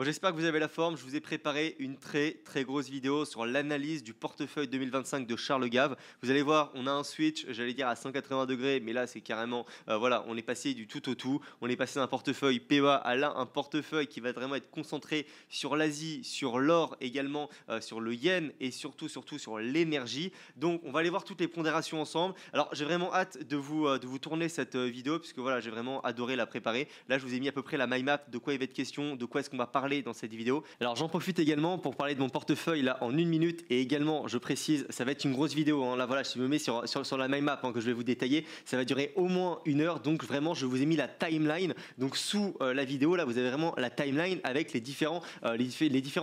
Bon, j'espère que vous avez la forme. Je vous ai préparé une très grosse vidéo sur l'analyse du portefeuille 2025 de Charles Gave. Vous allez voir, on a un switch, j'allais dire à 180 degrés, mais là c'est carrément, voilà, on est passé du tout au tout. On est passé d'un portefeuille PEA à là un portefeuille qui va vraiment être concentré sur l'Asie, sur l'or également, sur le yen et surtout sur l'énergie. Donc on va aller voir toutes les pondérations ensemble. Alors j'ai vraiment hâte de vous tourner cette vidéo puisque voilà, j'ai vraiment adoré la préparer. Là je vous ai mis à peu près la mind map de quoi il va être question, de quoi est-ce qu'on va parler dans cette vidéo. Alors j'en profite également pour parler de mon portefeuille là en une minute et également je précise ça va être une grosse vidéo hein. Là voilà je me mets sur la mind map hein, que je vais vous détailler, ça va durer au moins 1 heure, donc vraiment je vous ai mis la timeline, donc sous la vidéo là vous avez vraiment la timeline avec les différents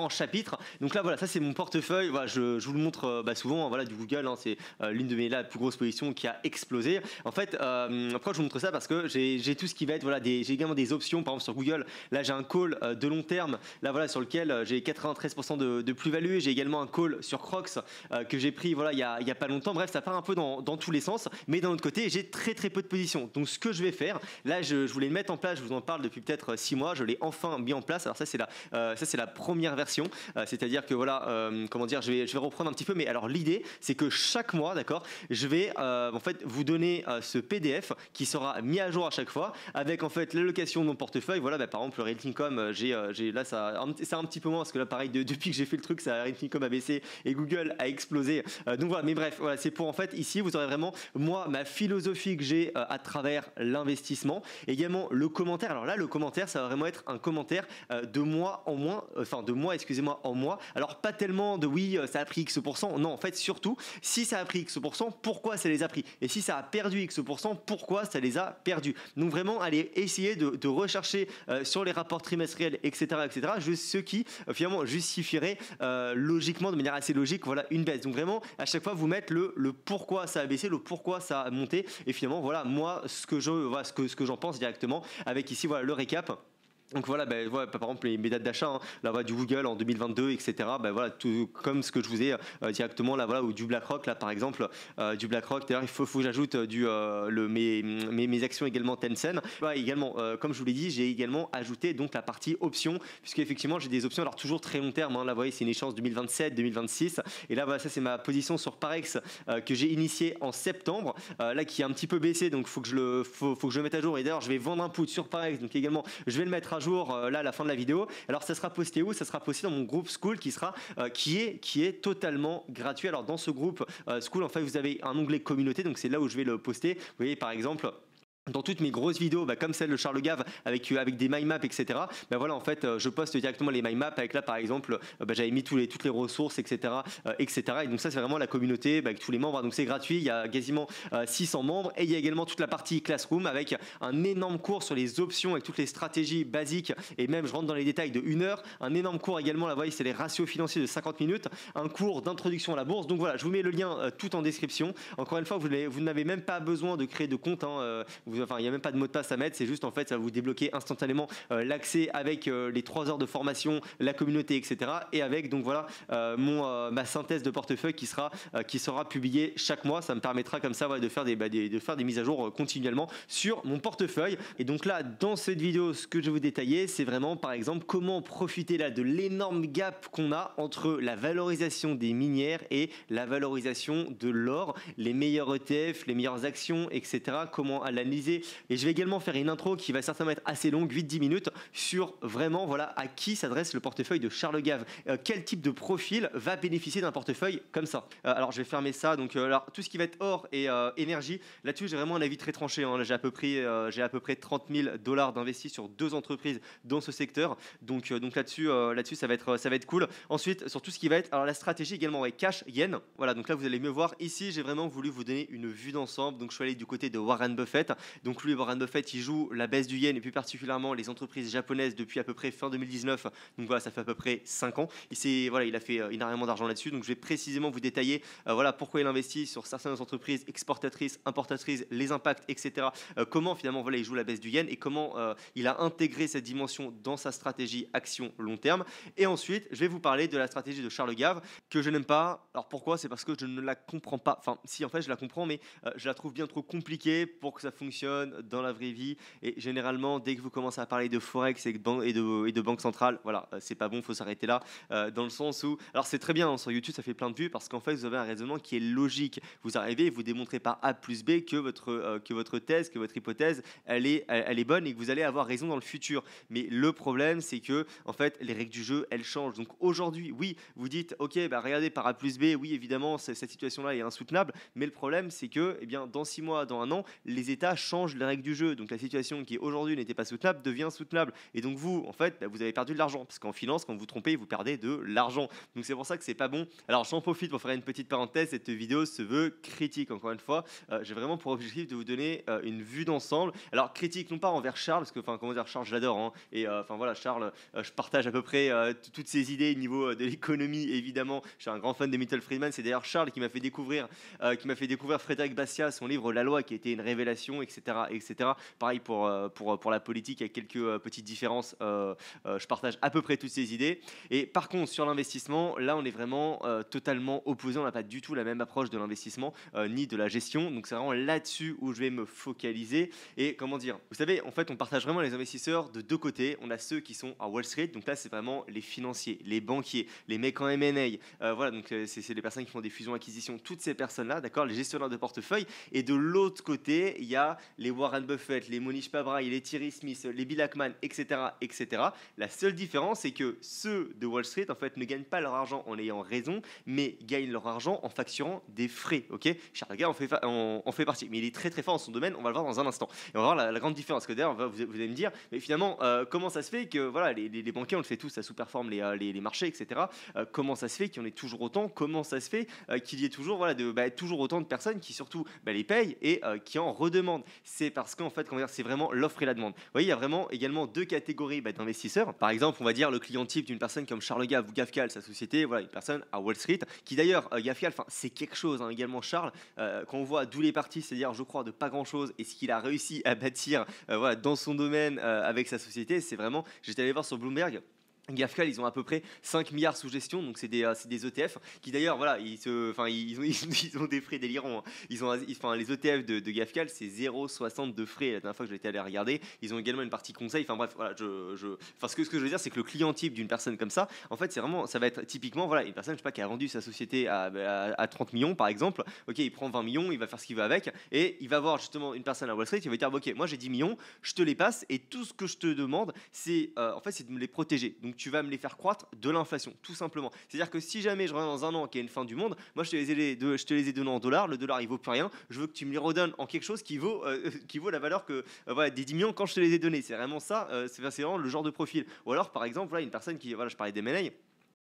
chapitres. Donc là voilà ça c'est mon portefeuille, voilà, je vous le montre souvent hein, voilà du Google hein, c'est l'une de mes plus grosses positions qui a explosé. En fait pourquoi je vous montre ça, parce que j'ai tout ce qui va être voilà j'ai également des options par exemple sur Google. Là j'ai un call de long terme là voilà sur lequel j'ai 93% de plus-value. J'ai également un call sur Crocs que j'ai pris voilà il y a pas longtemps. Bref, ça part un peu dans tous les sens, mais d'un autre côté j'ai très peu de positions. Donc ce que je vais faire là, je voulais le mettre en place, je vous en parle depuis peut-être 6 mois, je l'ai enfin mis en place. Alors ça c'est la première version, c'est-à-dire que voilà comment dire, je vais reprendre un petit peu, mais alors l'idée c'est que chaque mois, d'accord, je vais en fait vous donner ce PDF qui sera mis à jour à chaque fois avec en fait l'allocation de mon portefeuille. Voilà par exemple le Rating Com, j'ai là ça un petit peu moins parce que là pareil depuis que j'ai fait le truc, ça Rating Com a baissé et Google a explosé. Donc voilà, mais bref, voilà, c'est pour en fait ici vous aurez vraiment moi ma philosophie que j'ai à travers l'investissement. Également le commentaire. Alors là le commentaire ça va vraiment être un commentaire de mois en mois, enfin de mois excusez-moi en mois. Alors pas tellement de oui ça a pris X%, non en fait surtout si ça a pris X%, pourquoi ça les a pris, et si ça a perdu X%, pourquoi ça les a perdus. Donc vraiment allez essayer de rechercher sur les rapports trimestriels etc juste ce qui finalement justifierait logiquement de manière assez logique voilà une baisse. Donc vraiment à chaque fois vous mettre le pourquoi ça a baissé, le pourquoi ça a monté, et finalement voilà moi ce que j'en pense directement avec ici voilà le récap. Donc voilà, voilà, par exemple mes dates d'achat, hein, là voilà, du Google en 2022, etc. Voilà, tout comme ce que je vous ai directement là, voilà, ou du BlackRock là par exemple, du BlackRock. D'ailleurs, il faut que j'ajoute mes actions également Tencent. Voilà, également, comme je vous l'ai dit, j'ai également ajouté donc la partie options, puisque effectivement j'ai des options, alors toujours très long terme. Hein, là, vous voyez, c'est une échéance 2027-2026. Et là, voilà, ça c'est ma position sur Parex que j'ai initiée en septembre, là qui a un petit peu baissé, donc faut que je le mette à jour. Et d'ailleurs, je vais vendre un put sur Parex, donc également, je vais le mettre à jour là à la fin de la vidéo. Alors ça sera posté où? Ça sera posté dans mon groupe School qui est totalement gratuit. Alors dans ce groupe School en fait vous avez un onglet communauté, donc c'est là où je vais le poster. Vous voyez par exemple dans toutes mes grosses vidéos comme celle de Charles Gave avec des mind maps etc, voilà en fait je poste directement les mind maps avec là par exemple j'avais mis toutes les ressources etc et donc ça c'est vraiment la communauté avec tous les membres, donc c'est gratuit, il y a quasiment 600 membres, et il y a également toute la partie Classroom avec un énorme cours sur les options avec toutes les stratégies basiques, et même je rentre dans les détails de 1 heure, un énorme cours également là vous voyez c'est les ratios financiers de 50 minutes, un cours d'introduction à la bourse. Donc voilà, je vous mets le lien tout en description. Encore une fois vous n'avez même pas besoin de créer de compte hein, il n'y a même pas de mot de passe à mettre, c'est juste en fait ça va vous débloquer instantanément l'accès avec les 3 heures de formation, la communauté etc, et avec donc voilà ma synthèse de portefeuille qui sera publiée chaque mois. Ça me permettra comme ça de faire des mises à jour continuellement sur mon portefeuille. Et donc là dans cette vidéo ce que je vais vous détailler c'est vraiment par exemple comment profiter là de l'énorme gap qu'on a entre la valorisation des minières et la valorisation de l'or, les meilleurs ETF, les meilleures actions etc, comment l'analyser. Et je vais également faire une intro qui va certainement être assez longue, 8-10 minutes, sur vraiment voilà à qui s'adresse le portefeuille de Charles Gave, quel type de profil va bénéficier d'un portefeuille comme ça. Alors je vais fermer ça, donc alors, tout ce qui va être or et énergie, là-dessus j'ai vraiment un avis très tranché hein. Là, j'ai à peu près 30 000 dollars d'investis sur 2 entreprises dans ce secteur, donc là-dessus ça va être cool. Ensuite sur tout ce qui va être alors la stratégie également avec cash yen, voilà, donc là vous allez mieux voir ici j'ai vraiment voulu vous donner une vue d'ensemble. Donc je suis allé du côté de Warren Buffett. Donc lui, Warren Buffett, il joue la baisse du yen et plus particulièrement les entreprises japonaises depuis à peu près fin 2019. Donc voilà, ça fait à peu près 5 ans. Il a fait énormément d'argent là-dessus. Donc je vais précisément vous détailler voilà pourquoi il investit sur certaines entreprises exportatrices, importatrices, les impacts, etc. Comment finalement voilà il joue la baisse du yen et comment il a intégré cette dimension dans sa stratégie action long terme. Et ensuite, je vais vous parler de la stratégie de Charles Gave que je n'aime pas. Alors pourquoi? C'est parce que je ne la comprends pas. Enfin, si en fait je la comprends, mais je la trouve bien trop compliquée pour que ça fonctionne fonctionne dans la vraie vie. Et généralement, dès que vous commencez à parler de Forex et de banque centrale, voilà, c'est pas bon, il faut s'arrêter là. Dans le sens où, alors c'est très bien, hein, sur YouTube, ça fait plein de vues parce qu'en fait, vous avez un raisonnement qui est logique. Vous arrivez et vous démontrez par A plus B que votre thèse, que votre hypothèse, elle est bonne et que vous allez avoir raison dans le futur. Mais le problème, c'est que en fait, les règles du jeu, elles changent. Donc aujourd'hui, oui, vous dites, ok, bah regardez par A plus B, oui, évidemment, cette situation-là est insoutenable. Mais le problème, c'est que, eh bien, dans 6 mois, dans un an, les États changent les règles du jeu. Donc la situation qui aujourd'hui n'était pas soutenable devient soutenable. Et donc vous, en fait, bah, vous avez perdu de l'argent parce qu'en finance, quand vous vous trompez, vous perdez de l'argent. Donc c'est pour ça que c'est pas bon. Alors j'en profite pour faire une petite parenthèse. Cette vidéo se veut critique. Encore une fois, j'ai vraiment pour objectif de vous donner une vue d'ensemble. Alors critique non pas envers Charles, parce que enfin comment dire, Charles, je l'adore, hein, et enfin voilà, Charles, je partage à peu près toutes ses idées au niveau de l'économie. Évidemment, je suis un grand fan de Milton Friedman. C'est d'ailleurs Charles qui m'a fait découvrir Frédéric Bastiat, son livre La Loi, qui a été une révélation, etc., etc. Pareil pour la politique, avec quelques petites différences. Je partage à peu près toutes ces idées. Et par contre, sur l'investissement, là, on est vraiment totalement opposés. On n'a pas du tout la même approche de l'investissement ni de la gestion. Donc, c'est vraiment là-dessus où je vais me focaliser. Et comment dire, vous savez, en fait, on partage vraiment les investisseurs de deux côtés. On a ceux qui sont à Wall Street. Donc là, c'est vraiment les financiers, les banquiers, les mecs en M&A. Voilà, donc c'est les personnes qui font des fusions-acquisitions. Toutes ces personnes-là, d'accord, les gestionnaires de portefeuille. Et de l'autre côté, il y a les Warren Buffett, les Monish Pabrai, les Thierry Smith, les Bill Ackman, etc., etc. La seule différence, c'est que ceux de Wall Street, en fait, ne gagnent pas leur argent en ayant raison, mais gagnent leur argent en facturant des frais. Ok, Charles Gave en fait partie, mais il est très très fort dans son domaine. On va le voir dans un instant. Et on va voir la grande différence. Parce que d'ailleurs, vous allez me dire, mais finalement, comment ça se fait que voilà, les banquiers, on le fait tous, ça sous-performe les marchés, etc. Comment ça se fait qu'il y en ait toujours autant? Comment ça se fait qu'il y ait toujours, voilà, toujours autant de personnes qui surtout les payent et qui en redemandent? C'est parce qu'en fait, comment dire, c'est vraiment l'offre et la demande. Vous voyez, il y a vraiment également deux catégories d'investisseurs. Par exemple, on va dire le client type d'une personne comme Charles Gave ou Gafcal, sa société, voilà, une personne à Wall Street, qui d'ailleurs, Gafcal, c'est quelque chose, hein, également Charles, quand on voit d'où il est parti, c'est-à-dire, je crois, de pas grand-chose, et ce qu'il a réussi à bâtir voilà, dans son domaine avec sa société, c'est vraiment, j'étais allé voir sur Bloomberg, Gafcal, ils ont à peu près 5 milliards sous gestion, donc c'est des ETF qui d'ailleurs, voilà, ils ont des frais délirants. Hein. Les ETF de Gafcal, c'est 0,60 de frais. La dernière fois que j'étais allé regarder, ils ont également une partie conseil. Enfin bref, voilà, ce que je veux dire, c'est que le client type d'une personne comme ça, en fait, ça va être typiquement, voilà, une personne, je sais pas, qui a vendu sa société à 30 millions, par exemple. Ok, il prend 20 millions, il va faire ce qu'il veut avec, et il va voir justement une personne à Wall Street, il va dire, ok, moi j'ai 10 millions, je te les passe, et tout ce que je te demande, c'est en fait, c'est de me les protéger. Donc tu vas me les faire croître de l'inflation, tout simplement. C'est-à-dire que si jamais je reviens dans un an qu'il y a une fin du monde, moi je te les ai donnés en dollars, le dollar il vaut plus rien, je veux que tu me les redonnes en quelque chose qui vaut la valeur que voilà, des 10 millions quand je te les ai donnés. C'est vraiment ça, c'est vraiment le genre de profil. Ou alors par exemple, voilà, une personne qui, voilà, je parlais d'M&A,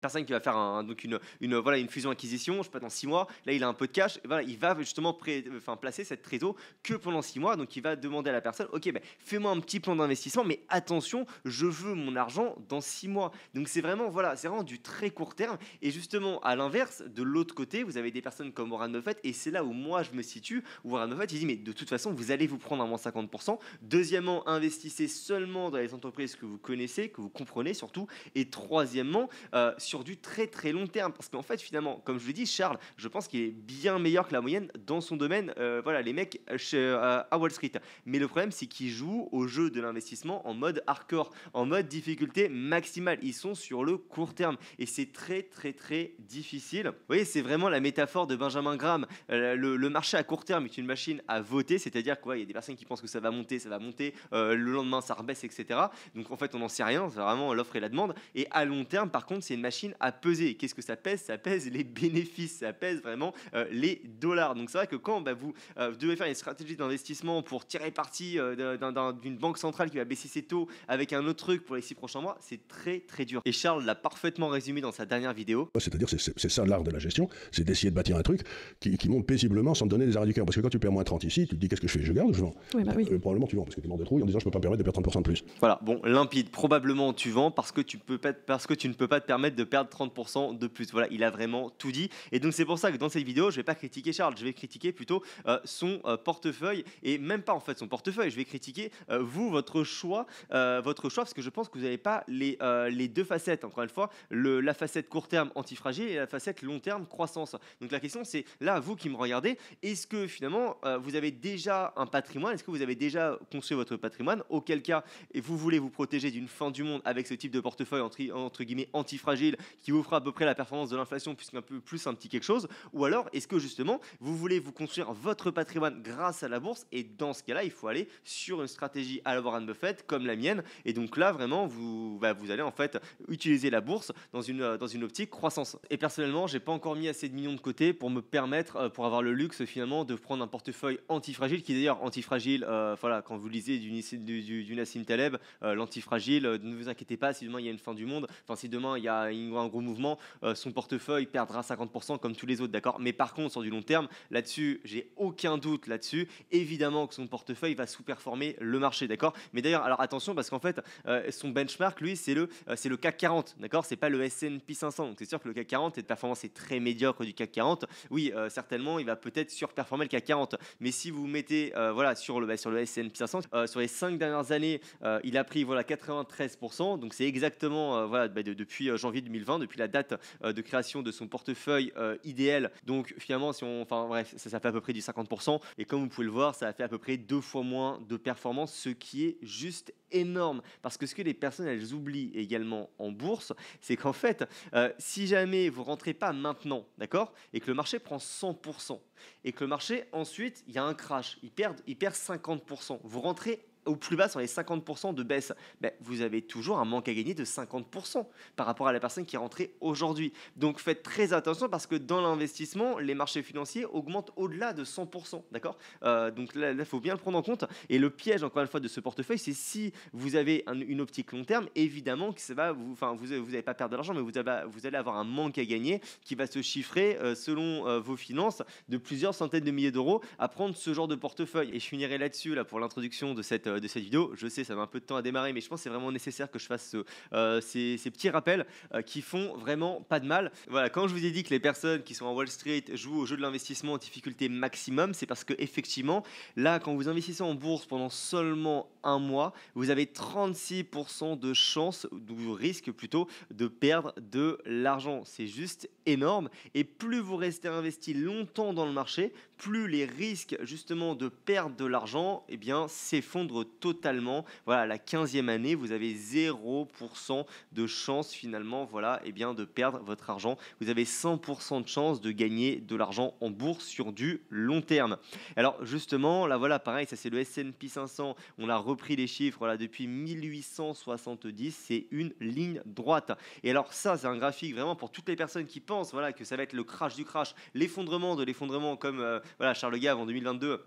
personne qui va faire une fusion-acquisition, je sais pas, dans 6 mois, là il a un peu de cash, et voilà, il va justement placer cette trésor que pendant 6 mois, donc il va demander à la personne, ok, fais-moi un petit plan d'investissement, mais attention, je veux mon argent dans 6 mois. Donc c'est vraiment du très court terme, et justement à l'inverse, de l'autre côté, vous avez des personnes comme Warren Buffett, et c'est là où moi je me situe, où Warren Buffett il dit, mais de toute façon, vous allez vous prendre un moins 50%, deuxièmement, investissez seulement dans les entreprises que vous connaissez, que vous comprenez surtout, et troisièmement, sur du très très long terme, parce qu'en fait finalement, comme je vous dis, Charles, je pense qu'il est bien meilleur que la moyenne dans son domaine, voilà, les mecs à Wall Street, mais le problème c'est qu'ils jouent au jeu de l'investissement en mode hardcore, en mode difficulté maximale, ils sont sur le court terme et c'est très très très difficile. Vous voyez, c'est vraiment la métaphore de Benjamin Graham, le marché à court terme est une machine à voter, c'est-à-dire qu'il y a des personnes qui pensent que ça va monter, le lendemain ça rebaisse, etc. Donc en fait on n'en sait rien, c'est vraiment l'offre et la demande, et à long terme par contre c'est une machine à peser. Qu'est-ce que ça pèse? Ça pèse les bénéfices, ça pèse vraiment les dollars. Donc c'est vrai que quand vous devez faire une stratégie d'investissement pour tirer parti d'une banque centrale qui va baisser ses taux avec un autre truc pour les 6 prochains mois, c'est très très dur. Et Charles l'a parfaitement résumé dans sa dernière vidéo. C'est-à-dire c'est ça l'art de la gestion, c'est d'essayer de bâtir un truc qui monte paisiblement sans te donner des arrêts du cœur. Parce que quand tu perds moins 30 ici, tu te dis qu'est-ce que je fais? Je garde ou je vends? Oui, oui. Probablement tu vends parce que tu es mort de trouille en disant je peux pas me permettre de perdre 30% de plus. Voilà, bon, limpide, probablement tu vends parce que tu ne peux pas te permettre de perdre 30% de plus. Voilà, il a vraiment tout dit. Et donc c'est pour ça que dans cette vidéo, je vais pas critiquer Charles, je vais critiquer plutôt son portefeuille, et même pas en fait son portefeuille, je vais critiquer vous, votre choix, parce que je pense que vous n'avez pas les deux facettes. Encore une fois, la facette court terme antifragile et la facette long terme croissance. Donc la question c'est, là, vous qui me regardez, est-ce que finalement vous avez déjà un patrimoine, est-ce que vous avez déjà construit votre patrimoine, auquel cas et vous voulez vous protéger d'une fin du monde avec ce type de portefeuille entre guillemets antifragile qui vous fera à peu près la performance de l'inflation puisqu'un peu plus un petit quelque chose, ou alors est-ce que justement vous voulez vous construire votre patrimoine grâce à la bourse, et dans ce cas-là il faut aller sur une stratégie à la Warren Buffett comme la mienne, et donc là vraiment vous allez en fait utiliser la bourse dans une optique croissance. Et personnellement j'ai pas encore mis assez de millions de côté pour me permettre pour avoir le luxe finalement de prendre un portefeuille antifragile, qui d'ailleurs antifragile, voilà, quand vous lisez du Nassim Taleb, l'antifragile, ne vous inquiétez pas, si demain il y a une fin du monde, enfin si demain il y a un gros mouvement, son portefeuille perdra 50% comme tous les autres, d'accord. Mais par contre sur du long terme, là-dessus j'ai aucun doute là-dessus, évidemment que son portefeuille va sous-performer le marché, d'accord. Mais d'ailleurs alors attention, parce qu'en fait son benchmark lui c'est le CAC 40, d'accord, c'est pas le S&P 500, donc c'est sûr que le CAC 40, cette performance est très médiocre du CAC 40, oui certainement il va peut-être surperformer le CAC 40, mais si vous mettez voilà sur le S&P 500 sur les 5 dernières années, il a pris voilà 93%, donc c'est exactement voilà depuis janvier 2020, depuis la date de création de son portefeuille idéal. Donc finalement enfin bref, ça fait à peu près du 50%, et comme vous pouvez le voir, ça a fait à peu près 2 fois moins de performance, ce qui est juste énorme. Parce que ce que les personnes elles oublient également en bourse, c'est qu'en fait si jamais vous rentrez pas maintenant, d'accord, et que le marché prend 100%, et que le marché ensuite il y a un crash, il perd 50%, vous rentrez au plus bas sur les 50% de baisse, ben, vous avez toujours un manque à gagner de 50% par rapport à la personne qui est rentrée aujourd'hui. Donc faites très attention, parce que dans l'investissement, les marchés financiers augmentent au-delà de 100%, d'accord. Donc là, il faut bien le prendre en compte. Et le piège, encore une fois, de ce portefeuille, c'est si vous avez une optique long terme, évidemment que ça va vous n'allez pas perdre de l'argent, mais vous allez avoir un manque à gagner qui va se chiffrer selon vos finances de plusieurs centaines de milliers d'euros à prendre ce genre de portefeuille. Et je finirai là-dessus là, pour l'introduction de cette vidéo. Je sais, ça met un peu de temps à démarrer, mais je pense que c'est vraiment nécessaire que je fasse ces petits rappels qui font vraiment pas de mal. Voilà, quand je vous ai dit que les personnes qui sont en Wall Street jouent au jeu de l'investissement en difficulté maximum, c'est parce que effectivement, là, quand vous investissez en bourse pendant seulement un mois, vous avez 36% de chance, ou risque plutôt, de perdre de l'argent. C'est juste énorme. Et plus vous restez investi longtemps dans le marché, plus les risques justement de perdre de l'argent s'effondrent totalement. Voilà, la 15e année, vous avez 0% de chance finalement de perdre votre argent. Vous avez 100% de chance de gagner de l'argent en bourse sur du long terme. Alors justement, là voilà, pareil, ça c'est le S&P 500. On a repris les chiffres depuis 1870. C'est une ligne droite. Et alors ça, c'est un graphique vraiment pour toutes les personnes qui pensent que ça va être le crash du crash, l'effondrement de l'effondrement, comme Charles Gave en 2022.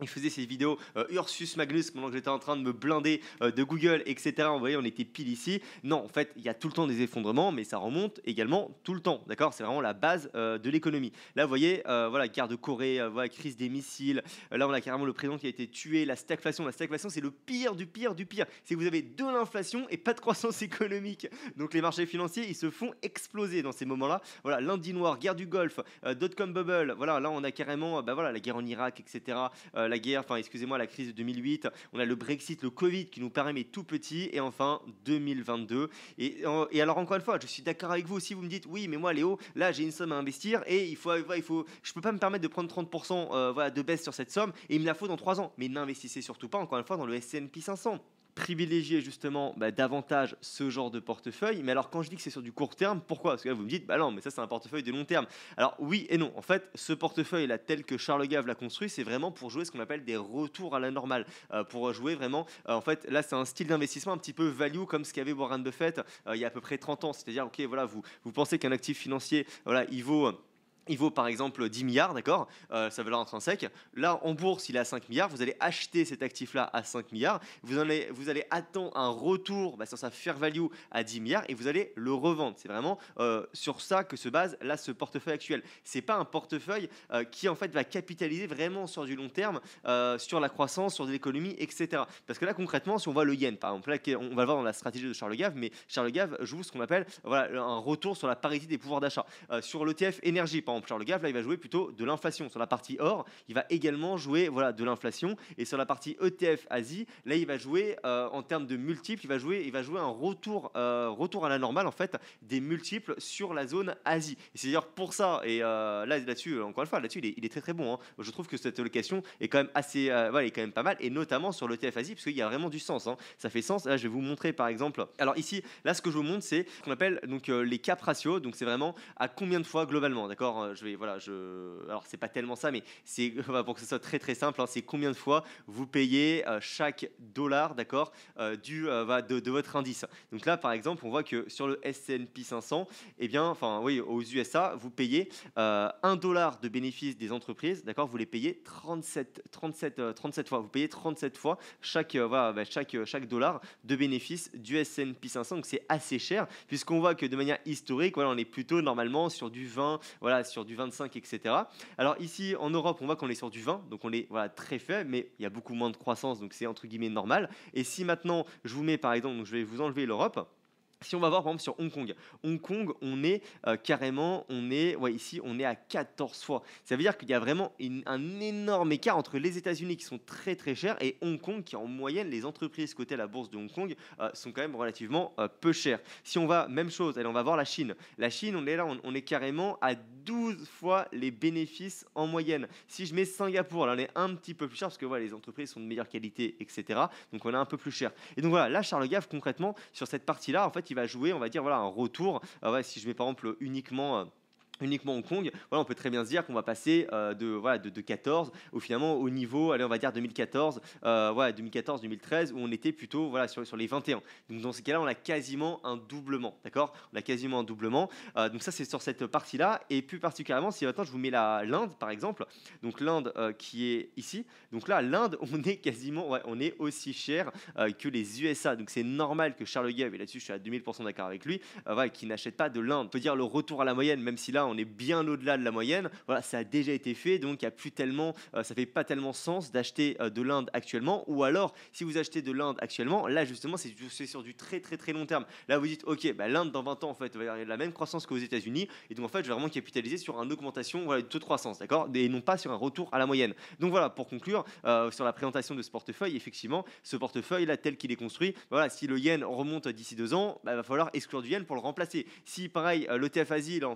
Il faisait ces vidéos Ursus Magnus pendant que j'étais en train de me blinder de Google, etc. Vous voyez, on était pile ici. Non, en fait, il y a tout le temps des effondrements, mais ça remonte également tout le temps. D'accord, c'est vraiment la base de l'économie. Là, vous voyez, guerre de Corée, crise des missiles. Là, on a carrément le président qui a été tué. La stagflation. La stagflation, c'est le pire du pire du pire. C'est que vous avez de l'inflation et pas de croissance économique. Donc, les marchés financiers, ils se font exploser dans ces moments-là. Voilà, lundi noir, guerre du Golfe, dot-com bubble. Voilà, là, on a carrément, la guerre en Irak, etc. La crise de 2008, on a le Brexit, le Covid qui nous paraît tout petit, et enfin 2022. Et alors encore une fois, je suis d'accord avec vous. Si vous me dites oui, mais moi Léo, là j'ai une somme à investir et je peux pas me permettre de prendre 30% de baisse sur cette somme, et il me la faut dans 3 ans. Mais n'investissez surtout pas, encore une fois, dans le S&P 500. Privilégier justement davantage ce genre de portefeuille. Mais alors quand je dis que c'est sur du court terme, pourquoi? Parce que là vous me dites non, mais ça c'est un portefeuille de long terme. Alors oui et non. En fait, ce portefeuille là, tel que Charles Gave l'a construit, c'est vraiment pour jouer ce qu'on appelle des retours à la normale, pour jouer vraiment en fait là c'est un style d'investissement un petit peu value, comme ce qu'avait Warren Buffett il y a à peu près 30 ans. C'est-à-dire ok, voilà, vous pensez qu'un actif financier il vaut il vaut par exemple 10 milliards, d'accord, sa valeur intrinsèque. Là, en bourse, il est à 5 milliards. Vous allez acheter cet actif-là à 5 milliards. Vous allez attendre un retour sur sa fair value à 10 milliards et vous allez le revendre. C'est vraiment sur ça que se base là ce portefeuille actuel. C'est pas un portefeuille qui en fait va capitaliser vraiment sur du long terme, sur la croissance, sur de l'économie, etc. Parce que là, concrètement, si on voit le yen, par exemple, là, on va le voir dans la stratégie de Charles Gave, mais Charles Gave joue ce qu'on appelle voilà, un retour sur la parité des pouvoirs d'achat. Sur l'ETF énergie, par exemple, Charles Gave, là, il va jouer plutôt de l'inflation. Sur la partie or, il va également jouer voilà, de l'inflation. Et sur la partie ETF Asie, là, il va jouer en termes de multiples, il va jouer un retour à la normale, en fait, des multiples sur la zone Asie. Et c'est d'ailleurs pour ça, et là-dessus, encore une fois, là-dessus, il est très très bon. Hein. Je trouve que cette allocation est quand même assez, voilà, est quand même pas mal, et notamment sur l'ETF Asie, parce qu'il y a vraiment du sens. Hein. Ça fait sens. Là, je vais vous montrer, par exemple. Alors ici, là, ce que je vous montre, c'est ce qu'on appelle donc les cap ratios. Donc c'est vraiment à combien de fois globalement, d'accord. Alors c'est pas tellement ça, mais c'est pour que ce soit très très simple. Hein, c'est combien de fois vous payez chaque dollar, d'accord, de votre indice. Donc là, par exemple, on voit que sur le S&P 500, eh bien, enfin oui, aux USA, vous payez 1 dollar de bénéfice des entreprises, d'accord, vous les payez 37 fois. Vous payez 37 fois chaque dollar de bénéfice du S&P 500. Donc c'est assez cher, puisqu'on voit que de manière historique, voilà, on est plutôt normalement sur du 20, voilà, sur du 25, etc. Alors ici, en Europe, on voit qu'on est sur du 20, donc on est voilà, très faible, mais il y a beaucoup moins de croissance, donc c'est entre guillemets normal. Et si maintenant, je vous mets par exemple, donc je vais vous enlever l'Europe. Si on va voir par exemple sur Hong Kong, Hong Kong, on est carrément, ici, on est à 14 fois. Ça veut dire qu'il y a vraiment un énorme écart entre les États-Unis qui sont très très chers et Hong Kong qui en moyenne, les entreprises cotées à la bourse de Hong Kong sont quand même relativement peu chères. Si on va, même chose, allez, on va voir la Chine. La Chine, on est là, on est carrément à 12 fois les bénéfices en moyenne. Si je mets Singapour, là on est un petit peu plus cher parce que voilà, les entreprises sont de meilleure qualité, etc. Donc on est un peu plus cher. Et donc voilà, là Charles Gave concrètement sur cette partie-là, en fait, il va jouer, on va dire voilà un retour. Si je mets par exemple uniquement Hong Kong, voilà, on peut très bien se dire qu'on va passer de 14 au niveau, allez, on va dire 2014, 2013, où on était plutôt voilà, sur les 21. Donc dans ce cas-là, on a quasiment un doublement, d'accord. On a quasiment un doublement. Donc ça, c'est sur cette partie-là. Et plus particulièrement, si maintenant je vous mets l'Inde, par exemple, donc l'Inde qui est ici, donc là, l'Inde, on est quasiment, on est aussi cher que les USA. Donc c'est normal que Charles Gave, et là-dessus, je suis à 2000% d'accord avec lui, qui n'achète pas de l'Inde. On peut dire le retour à la moyenne, même si là, on est bien au-delà de la moyenne. Voilà, ça a déjà été fait, donc il y a plus tellement, ça fait pas tellement sens d'acheter de l'Inde actuellement. Ou alors, si vous achetez de l'Inde actuellement, là justement, c'est sur du très très très long terme. Là, vous dites, ok, l'Inde dans 20 ans, en fait, va y avoir la même croissance qu'aux États-Unis, et donc en fait, je vais vraiment capitaliser sur une augmentation du taux de croissance, d'accord, et non pas sur un retour à la moyenne. Donc voilà, pour conclure sur la présentation de ce portefeuille, effectivement, ce portefeuille là, tel qu'il est construit, voilà, si le yen remonte d'ici 2 ans, il va falloir exclure du yen pour le remplacer. Si pareil, l'ETF Asie, là,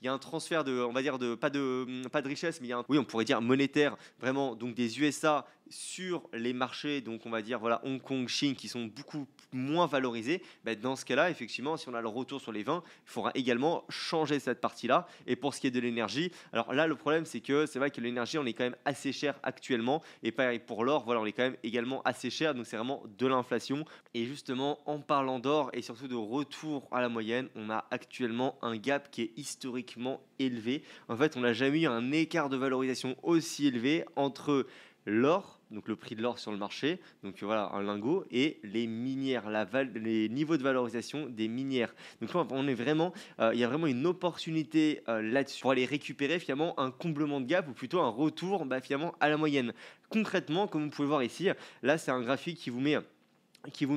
il y a un transfert on va dire pas de richesse, mais il y a oui, on pourrait dire monétaire, vraiment, donc des USA sur les marchés, donc on va dire voilà Hong Kong, Chine, qui sont beaucoup moins valorisés. Dans ce cas-là, effectivement, si on a le retour sur les 20, il faudra également changer cette partie-là. Et pour ce qui est de l'énergie, alors là, le problème, c'est vrai que l'énergie, on est quand même assez cher actuellement. Et pareil pour l'or, voilà, on est quand même également assez cher. Donc c'est vraiment de l'inflation. Et justement, en parlant d'or et surtout de retour à la moyenne, on a actuellement un gap qui est historiquement élevé. En fait, on n'a jamais eu un écart de valorisation aussi élevé entre l'or, donc le prix de l'or sur le marché, donc voilà un lingot, et les minières, les niveaux de valorisation des minières. Donc là, on est vraiment, il y a vraiment une opportunité là-dessus pour aller récupérer finalement un comblement de gap ou plutôt un retour finalement à la moyenne. Concrètement, comme vous pouvez voir ici, là c'est un graphique qui vous met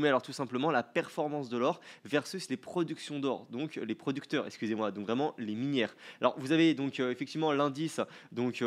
alors tout simplement la performance de l'or versus les productions d'or, donc les producteurs, excusez-moi, donc vraiment les minières. Alors vous avez donc effectivement l'indice donc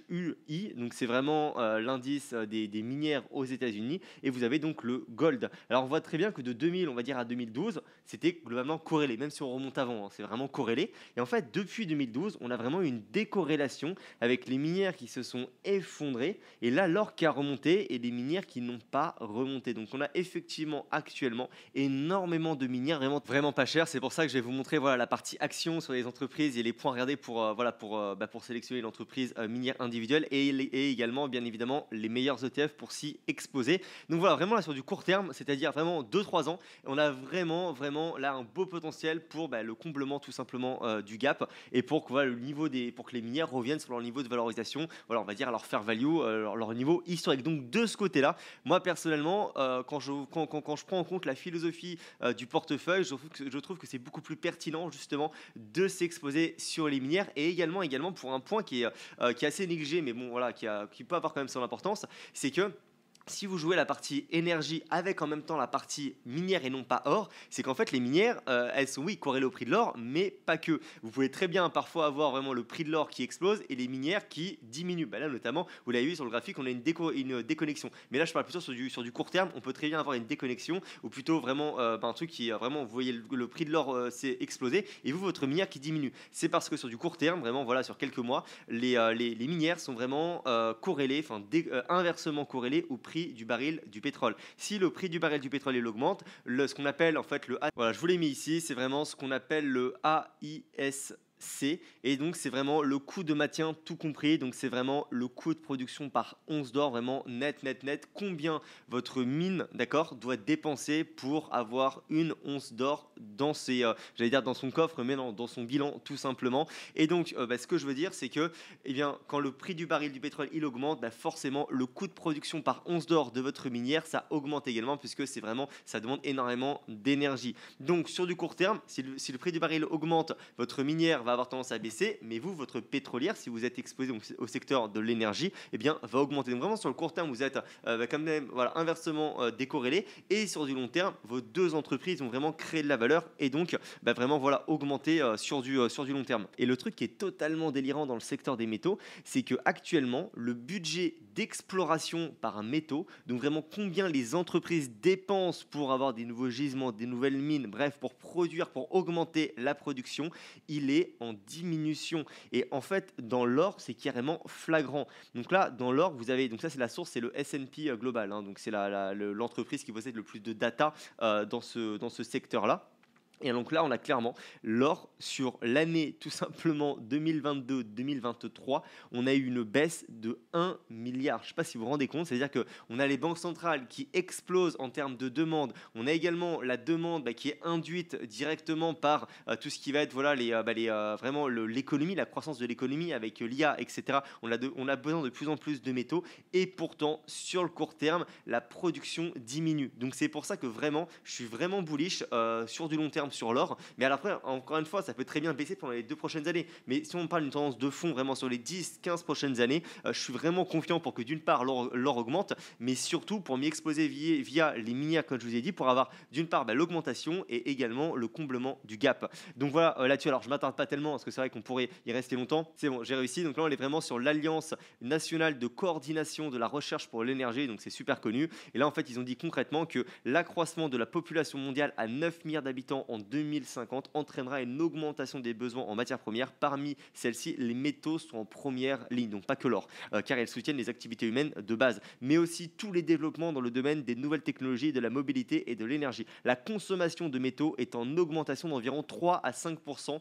HUI, donc c'est vraiment l'indice des minières aux États-Unis, et vous avez donc le gold. Alors on voit très bien que de 2000, on va dire à 2012, c'était globalement corrélé, même si on remonte avant, hein, c'est vraiment corrélé. Et en fait, depuis 2012, on a vraiment une décorrélation avec les minières qui se sont effondrées, et là l'or qui a remonté et les minières qui n'ont pas remonté. Donc on a effectivement effectivement actuellement énormément de minières vraiment, vraiment pas chères. C'est pour ça que je vais vous montrer voilà, la partie action sur les entreprises et les points à regarder pour sélectionner l'entreprise minière individuelle et également bien évidemment les meilleurs ETF pour s'y exposer. Donc voilà, vraiment là sur du court terme, c'est-à-dire vraiment 2-3 ans, on a vraiment là un beau potentiel pour le comblement tout simplement du gap et pour que voilà, pour que les minières reviennent sur leur niveau de valorisation, voilà, on va dire à leur fair value, leur niveau historique. Donc de ce côté-là, moi personnellement, quand je prends en compte la philosophie du portefeuille, je trouve que c'est beaucoup plus pertinent justement de s'exposer sur les minières et également pour un point qui est assez négligé, mais bon voilà, qui peut avoir quand même son importance, c'est que si vous jouez la partie énergie avec en même temps la partie minière et non pas or, c'est qu'en fait les minières, elles sont oui corrélées au prix de l'or, mais pas que. Vous pouvez très bien parfois avoir vraiment le prix de l'or qui explose et les minières qui diminuent. Là notamment, vous l'avez vu sur le graphique, on a une déconnexion. Mais là je parle plutôt sur du court terme, on peut très bien avoir une déconnexion ou plutôt vraiment un truc qui vraiment, vous voyez le prix de l'or s'est explosé et vous votre minière qui diminue. C'est parce que sur du court terme, vraiment voilà sur quelques mois, les minières sont vraiment corrélées, inversement corrélées au prix du baril du pétrole. Si le prix du baril du pétrole il augmente, ce qu'on appelle en fait voilà, je vous l'ai mis ici, c'est vraiment ce qu'on appelle le AIS et donc c'est vraiment le coût de maintien tout compris, donc c'est vraiment le coût de production par once d'or, vraiment net, combien votre mine, d'accord, doit dépenser pour avoir une once d'or dans dans son coffre, mais non, dans son bilan tout simplement. Et donc ce que je veux dire c'est que quand le prix du baril du pétrole il augmente, forcément le coût de production par once d'or de votre minière ça augmente également puisque c'est vraiment, ça demande énormément d'énergie. Donc sur du court terme, si le prix du baril augmente, votre minière va avoir tendance à baisser, mais vous, votre pétrolière, si vous êtes exposé au secteur de l'énergie, va augmenter. Donc vraiment sur le court terme, vous êtes quand même inversement décorrélé, et sur du long terme, vos deux entreprises vont vraiment créer de la valeur et donc vraiment voilà augmenter sur du long terme. Et le truc qui est totalement délirant dans le secteur des métaux, c'est que actuellement le budget d'exploration par un métaux, donc vraiment combien les entreprises dépensent pour avoir des nouveaux gisements, des nouvelles mines, bref pour produire, pour augmenter la production, il est en diminution. Et en fait, dans l'or, c'est carrément flagrant. Donc là, dans l'or, vous avez, donc ça c'est la source, c'est le S&P Global, donc c'est l'entreprise qui possède le plus de data dans ce secteur-là. Et donc là, on a clairement l'or sur l'année tout simplement 2022-2023, on a eu une baisse de 1 milliard. Je ne sais pas si vous vous rendez compte, c'est-à-dire qu'on a les banques centrales qui explosent en termes de demande. On a également la demande qui est induite directement par tout ce qui va être vraiment l'économie, la croissance de l'économie avec l'IA, etc. On a besoin de plus en plus de métaux et pourtant, sur le court terme, la production diminue. Donc c'est pour ça que vraiment, je suis vraiment bullish sur du long terme sur l'or, mais après encore une fois ça peut très bien baisser pendant les 2 prochaines années, mais si on parle d'une tendance de fond vraiment sur les 10-15 prochaines années, je suis vraiment confiant pour que d'une part l'or augmente, mais surtout pour m'y exposer via les minières comme je vous ai dit, pour avoir d'une part l'augmentation et également le comblement du gap. Donc voilà là-dessus, alors je m'attarde pas tellement parce que c'est vrai qu'on pourrait y rester longtemps, c'est bon, j'ai réussi. Donc là on est vraiment sur l'Alliance nationale de coordination de la recherche pour l'énergie, donc c'est super connu, et là en fait ils ont dit concrètement que l'accroissement de la population mondiale à 9 milliards d'habitants en 2050 entraînera une augmentation des besoins en matières premières. Parmi celles-ci, les métaux sont en première ligne, donc pas que l'or, car elles soutiennent les activités humaines de base, mais aussi tous les développements dans le domaine des nouvelles technologies, de la mobilité et de l'énergie. La consommation de métaux est en augmentation d'environ 3 à 5%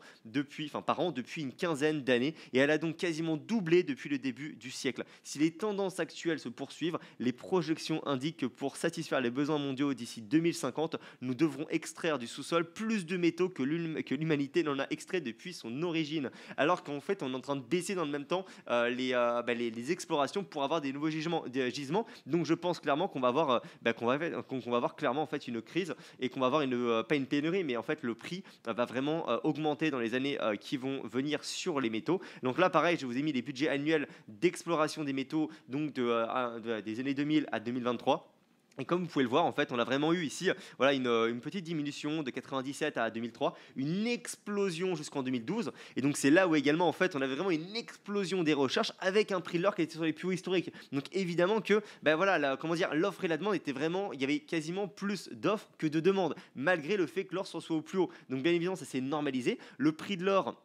par an depuis une quinzaine d'années, et elle a donc quasiment doublé depuis le début du siècle. Si les tendances actuelles se poursuivent, les projections indiquent que pour satisfaire les besoins mondiaux d'ici 2050, nous devrons extraire du sous-sol plus de métaux que l'humanité n'en a extrait depuis son origine. Alors qu'en fait, on est en train de baisser dans le même temps les explorations pour avoir des nouveaux gisements. Donc je pense clairement qu'on va avoir, clairement en fait une crise et qu'on va avoir pas une pénurie, mais en fait le prix va vraiment augmenter dans les années qui vont venir sur les métaux. Donc là, pareil, je vous ai mis les budgets annuels d'exploration des métaux donc des années 2000 à 2023. Et comme vous pouvez le voir, en fait, on a vraiment eu ici une petite diminution de 97 à 2003, une explosion jusqu'en 2012. Et donc, c'est là où également, en fait, on avait vraiment une explosion des recherches avec un prix de l'or qui était sur les plus hauts historiques. Donc, évidemment que, l'offre et la demande étaient vraiment, il y avait quasiment plus d'offres que de demandes, malgré le fait que l'or soit au plus haut. Donc, bien évidemment, ça s'est normalisé. Le prix de l'or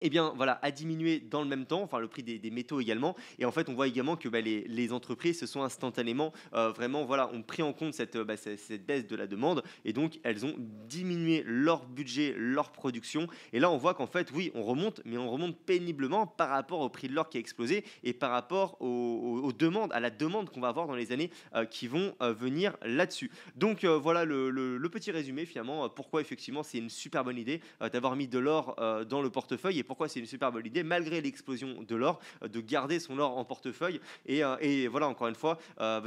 eh bien, voilà, a diminué dans le même temps, enfin le prix des métaux également. Et en fait, on voit également que bah, les entreprises se sont instantanément, vraiment, voilà, ont pris en compte cette baisse de la demande. Et donc, elles ont diminué leur budget, leur production. Et là, on voit qu'en fait, oui, on remonte, mais on remonte péniblement par rapport au prix de l'or qui a explosé et par rapport aux demandes, à la demande qu'on va avoir dans les années qui vont venir là-dessus. Donc, voilà le petit résumé finalement, pourquoi effectivement c'est une super bonne idée d'avoir mis de l'or dans le portefeuille et pourquoi c'est une super bonne idée, malgré l'explosion de l'or, de garder son or en portefeuille. Et voilà, encore une fois,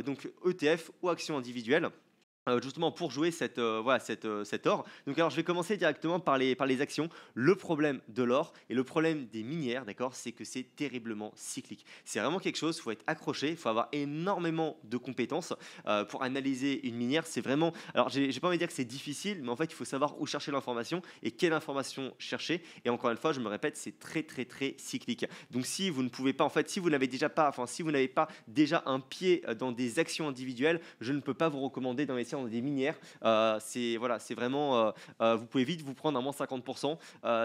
donc ETF ou actions individuelles. Justement pour jouer cet or. Donc alors je vais commencer directement par les actions. Le problème de l'or et le problème des minières, d'accord, c'est que c'est terriblement cyclique. C'est vraiment quelque chose, il faut être accroché, il faut avoir énormément de compétences pour analyser une minière. C'est vraiment, alors j'ai pas envie de dire que c'est difficile, mais en fait il faut savoir où chercher l'information et quelle information chercher. Et encore une fois, je me répète, c'est très très très cyclique. Donc si vous ne pouvez pas, en fait, si vous n'avez déjà pas, enfin si vous n'avez pas déjà un pied dans des actions individuelles, je ne peux pas vous recommander d'investir dans des minières. C'est voilà, c'est vraiment, vous pouvez vite vous prendre un moins 50%.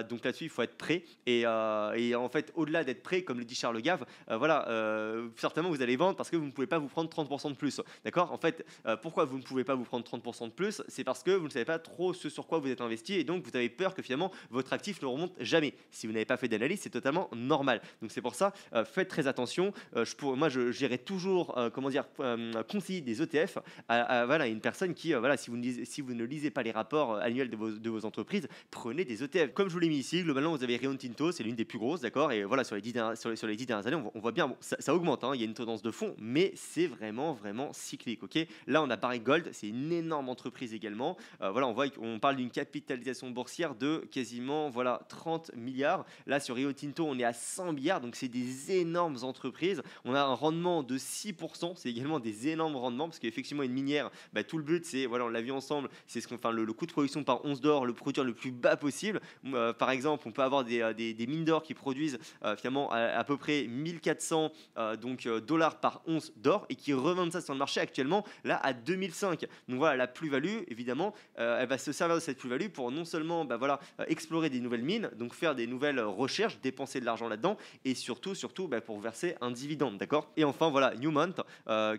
Donc là-dessus, il faut être prêt. Et en fait, au-delà d'être prêt, comme le dit Charles Gave, voilà, certainement vous allez vendre parce que vous ne pouvez pas vous prendre 30% de plus. D'accord. En fait, pourquoi vous ne pouvez pas vous prendre 30% de plus? C'est parce que vous ne savez pas trop ce sur quoi vous êtes investi et donc vous avez peur que finalement votre actif ne remonte jamais. Si vous n'avez pas fait d'analyse, c'est totalement normal. Donc c'est pour ça, faites très attention. Moi, j'irai toujours, comment dire, conseiller des ETF voilà, une personne qui, voilà, si vous ne lisez pas les rapports annuels de vos entreprises, prenez des ETF. Comme je vous l'ai mis ici, globalement, vous avez Rio Tinto, c'est l'une des plus grosses, d'accord. Et voilà, sur les 10 dernières années, on voit bien, bon, ça augmente, hein, il y a une tendance de fond, mais c'est vraiment, vraiment cyclique, ok. Là, on a Barrick Gold, c'est une énorme entreprise également. Voilà, on parle d'une capitalisation boursière de quasiment, voilà, 30 milliards. Là, sur Rio Tinto, on est à 100 milliards, donc c'est des énormes entreprises. On a un rendement de 6%, c'est également des énormes rendements, parce qu'effectivement, une minière, bah, tout le but, c'est, voilà, on l'a vu ensemble, c'est le coût de production par once d'or, le produire le plus bas possible. Par exemple, on peut avoir des mines d'or qui produisent finalement à peu près 1400 dollars par once d'or et qui revendent ça sur le marché actuellement là à 2005. Donc voilà, la plus-value, évidemment, elle va se servir de cette plus-value pour non seulement explorer des nouvelles mines, donc faire des nouvelles recherches, dépenser de l'argent là-dedans et surtout pour verser un dividende, d'accord. Et enfin, voilà, Newmont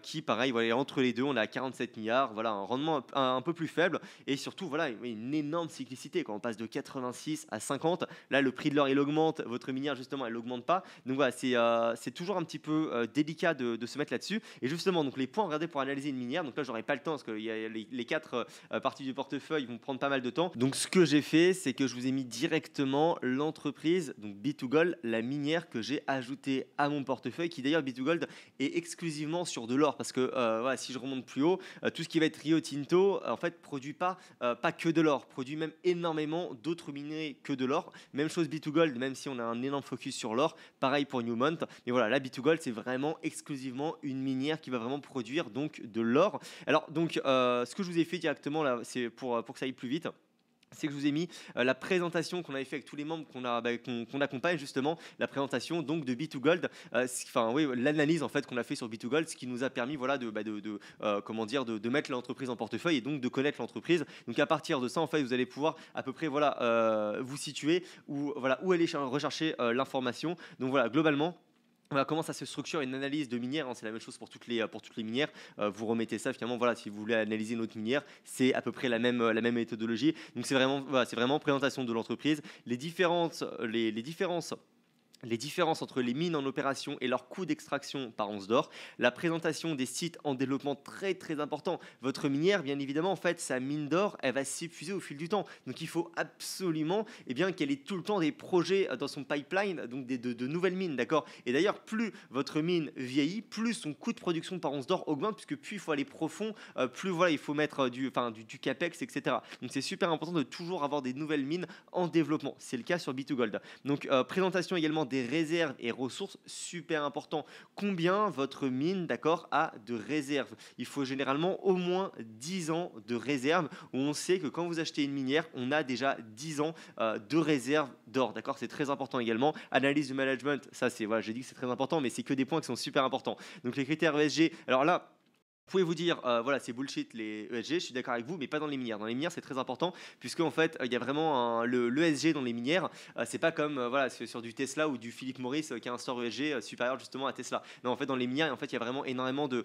qui, pareil, voilà, entre les deux, on a 47 milliards, voilà, un rendement un peu plus faible et surtout, voilà, une énorme cyclicité. Quand on passe de 86 à 50, là, le prix de l'or, il augmente, votre minière, justement, elle augmente pas. Donc voilà, c'est toujours un petit peu délicat de se mettre là-dessus. Et justement, donc les points à regarder pour analyser une minière, donc là, j'aurais pas le temps parce que les quatre parties du portefeuille vont prendre pas mal de temps. Donc ce que j'ai fait, c'est que je vous ai mis directement l'entreprise, donc B2Gold, la minière que j'ai ajoutée à mon portefeuille, qui d'ailleurs, B2Gold est exclusivement sur de l'or parce que voilà, si je remonte plus haut, tout ce qui va être Rio Tinto, en fait, produit pas que de l'or, produit même énormément d'autres minerais que de l'or. Même chose B2Gold, même si on a un énorme focus sur l'or, pareil pour Newmont. Mais voilà, la B2Gold, c'est vraiment exclusivement une minière qui va vraiment produire donc de l'or. Alors donc, ce que je vous ai fait directement là, c'est pour que ça aille plus vite. C'est que je vous ai mis la présentation qu'on avait fait avec tous les membres qu'on accompagne, justement, la présentation donc de B2Gold, enfin oui, l'analyse en fait qu'on a fait sur B2Gold, ce qui nous a permis, voilà, comment dire, de mettre l'entreprise en portefeuille et donc de connaître l'entreprise. Donc à partir de ça, en fait, vous allez pouvoir à peu près, voilà, vous situer ou voilà, où aller rechercher l'information. Donc voilà, globalement. Voilà comment ça se structure une analyse de minière, hein, c'est la même chose pour toutes les minières. Vous remettez ça finalement, voilà, si vous voulez analyser une autre minière, c'est à peu près la même méthodologie. Donc c'est vraiment, voilà, c'est vraiment présentation de l'entreprise, les différences entre les mines en opération et leur coût d'extraction par once d'or, la présentation des sites en développement très très important. Votre minière, bien évidemment, en fait, sa mine d'or, elle va s'épuiser au fil du temps. Donc il faut absolument qu'elle ait tout le temps des projets dans son pipeline, donc de nouvelles mines, d'accord. Et d'ailleurs, plus votre mine vieillit, plus son coût de production par once d'or augmente, puisque plus il faut aller profond, plus voilà, il faut mettre du capex, etc. Donc c'est super important de toujours avoir des nouvelles mines en développement. C'est le cas sur B2Gold. Donc présentation également des réserves et ressources, super important. Combien votre mine, d'accord, a de réserves? Il faut généralement au moins 10 ans de réserves, où on sait que quand vous achetez une minière, on a déjà 10 ans de réserves d'or, d'accord. C'est très important également. Analyse du management, ça c'est, voilà, j'ai dit que c'est très important, mais c'est que des points qui sont super importants. Donc les critères ESG, alors là, pouvez vous dire, voilà, c'est bullshit les ESG, je suis d'accord avec vous, mais pas dans les minières. Dans les minières, c'est très important, puisque en fait, il y a vraiment l'ESG dans les minières. C'est pas comme voilà, sur du Tesla ou du Philip Morris qui a un score ESG supérieur justement à Tesla. Non, en fait, dans les minières, en fait, il y a vraiment énormément de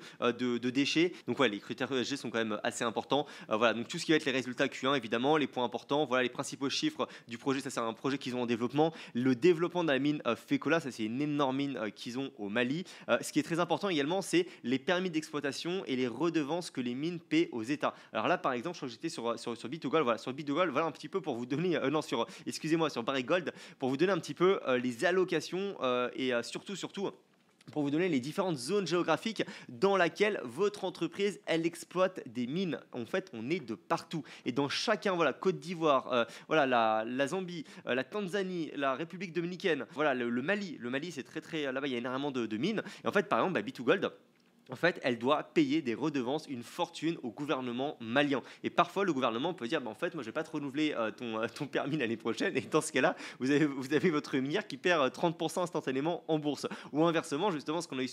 déchets. Donc, ouais, les critères ESG sont quand même assez importants. Voilà, donc tout ce qui va être les résultats Q1, évidemment, les points importants, voilà, les principaux chiffres du projet. Ça, c'est un projet qu'ils ont en développement. Le développement de la mine Fekola, ça, c'est une énorme mine qu'ils ont au Mali. Ce qui est très important également, c'est les permis d'exploitation et les redevances que les mines paient aux États. Alors là, par exemple, je crois que j'étais sur Bit2Gold. Voilà, sur Bit2Gold, voilà un petit peu pour vous donner, non, excusez-moi, sur Barrick Gold, pour vous donner un petit peu les allocations et surtout pour vous donner les différentes zones géographiques dans lesquelles votre entreprise elle exploite des mines. En fait, on est de partout et dans chacun, voilà, Côte d'Ivoire, voilà, la Zambie, la Tanzanie, la République dominicaine, voilà, le Mali. Le Mali, c'est très là-bas, il y a énormément de mines. Et en fait, par exemple, B2Gold, en fait, elle doit payer des redevances, une fortune au gouvernement malien. Et parfois, le gouvernement peut dire, bah, en fait, moi, je vais pas te renouveler ton permis l'année prochaine. Et dans ce cas-là, vous avez votre minière qui perd 30% instantanément en bourse. Ou inversement, justement, ce qu'on a eu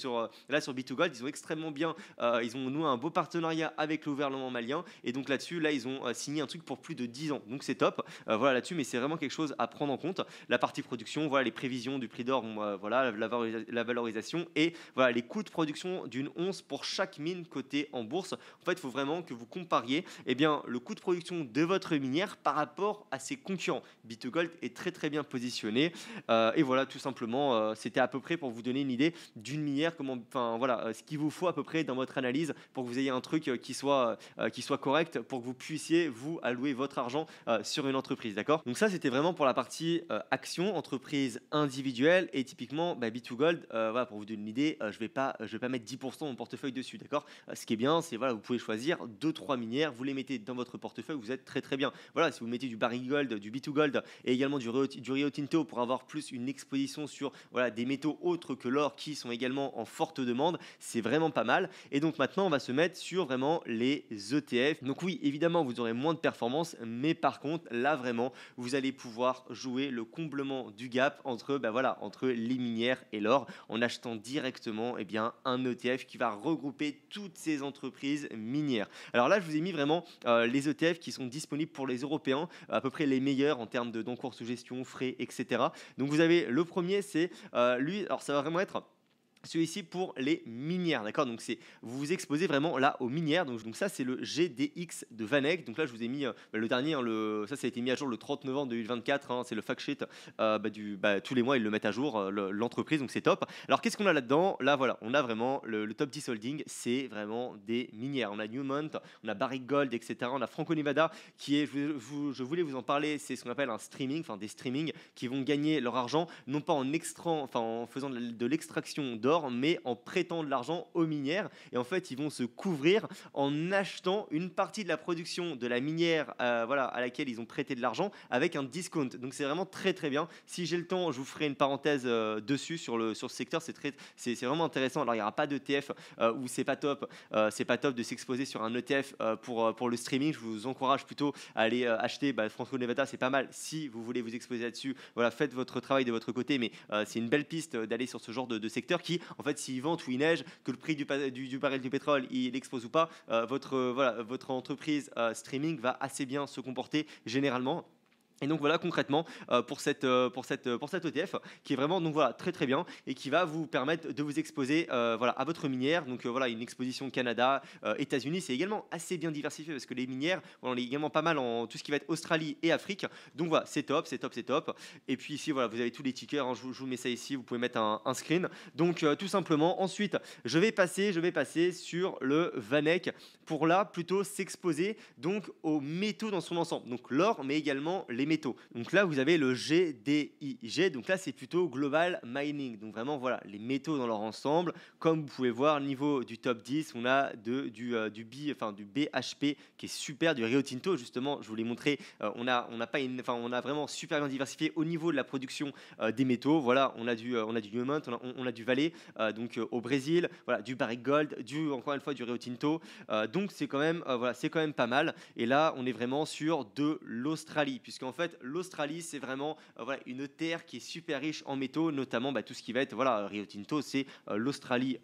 là sur B2Gold, ils ont extrêmement bien, ils ont noué un beau partenariat avec le gouvernement malien. Et donc là-dessus, là, ils ont signé un truc pour plus de 10 ans. Donc c'est top. Voilà là-dessus, mais c'est vraiment quelque chose à prendre en compte. La partie production, voilà, les prévisions du prix d'or, voilà, la valorisation et voilà, les coûts de production d'une pour chaque mine cotée en bourse. En fait, il faut vraiment que vous compariez le coût de production de votre minière par rapport à ses concurrents. B2Gold est très bien positionné. Et voilà, tout simplement, c'était à peu près pour vous donner une idée d'une minière, ce qu'il vous faut à peu près dans votre analyse pour que vous ayez un truc qui soit correct, pour que vous puissiez vous allouer votre argent sur une entreprise. D'accord? Donc ça, c'était vraiment pour la partie action, entreprise individuelle. Et typiquement, B2Gold, voilà, pour vous donner une idée, je vais pas mettre 10% de mon portefeuille dessus, d'accord. Ce qui est bien, c'est voilà, vous pouvez choisir 2-3 minières, vous les mettez dans votre portefeuille, vous êtes très bien. Voilà, si vous mettez du Barrick Gold, du B2Gold et également du Rio Tinto pour avoir plus une exposition sur voilà, des métaux autres que l'or qui sont également en forte demande, c'est vraiment pas mal. Et donc maintenant, on va se mettre sur vraiment les ETF. Donc oui, évidemment, vous aurez moins de performance, mais par contre, là vraiment, vous allez pouvoir jouer le comblement du gap entre les minières et l'or en achetant directement un ETF qui va regrouper toutes ces entreprises minières. Alors là, je vous ai mis vraiment les ETF qui sont disponibles pour les Européens, à peu près les meilleurs en termes d'encours sous gestion, frais, etc. Donc vous avez le premier, c'est lui, alors ça va vraiment être celui-ci pour les minières, d'accord. Donc vous vous exposez vraiment là aux minières. Donc ça c'est le GDX de Vanek. Donc là je vous ai mis le dernier, ça a été mis à jour le 30 novembre 2024. C'est le fact sheet tous les mois ils le mettent à jour l'entreprise. Donc c'est top. Alors qu'est-ce qu'on a là-dedans? Là voilà, on a vraiment le top 10 holding. C'est vraiment des minières. On a Newmont, on a Barrick Gold, etc. On a Franco Nevada qui est, je voulais vous en parler. C'est ce qu'on appelle un streaming, des streamings qui vont gagner leur argent non pas en faisant de l'extraction d'or, mais en prêtant de l'argent aux minières. Et en fait, ils vont se couvrir en achetant une partie de la production de la minière à laquelle ils ont prêté de l'argent avec un discount. Donc c'est vraiment très bien. Si j'ai le temps, je vous ferai une parenthèse dessus sur ce secteur. C'est vraiment intéressant. Alors il n'y aura pas d'ETF où c'est pas top de s'exposer sur un ETF pour le streaming. Je vous encourage plutôt à aller acheter Franco Nevada. C'est pas mal si vous voulez vous exposer là-dessus. Voilà, faites votre travail de votre côté, mais c'est une belle piste d'aller sur ce genre de secteur qui, en fait, s'il vente ou il neige, que le prix du baril du pétrole il explose ou pas, votre entreprise streaming va assez bien se comporter généralement. Et donc voilà concrètement pour cet ETF qui est vraiment donc voilà très bien et qui va vous permettre de vous exposer à votre minière. Donc voilà, une exposition Canada, États-Unis, c'est également assez bien diversifié parce que les minières, on est également pas mal en tout ce qui va être Australie et Afrique. Donc voilà, c'est top. Et puis ici voilà, vous avez tous les tickers, je vous mets ça ici, vous pouvez mettre un screen. Donc tout simplement, ensuite je vais passer sur le Vanek pour là plutôt s'exposer donc aux métaux dans son ensemble. Donc l'or mais également les métaux. Donc là, vous avez le GDIG. Donc là, c'est plutôt Global Mining. Donc vraiment, voilà, les métaux dans leur ensemble. Comme vous pouvez voir, au niveau du top 10, on a du BHP qui est super, du Rio Tinto, justement. Je vous l'ai montré. On a vraiment super bien diversifié au niveau de la production des métaux. Voilà, on a du Newmont, on a du Vale, au Brésil. Voilà, du Barrick Gold, encore une fois, du Rio Tinto. Donc c'est quand même pas mal. Et là, on est vraiment sur de l'Australie, puisqu'en en fait l'Australie c'est vraiment voilà, une terre qui est super riche en métaux, notamment tout ce qui va être voilà, Rio Tinto, c'est l'Australie,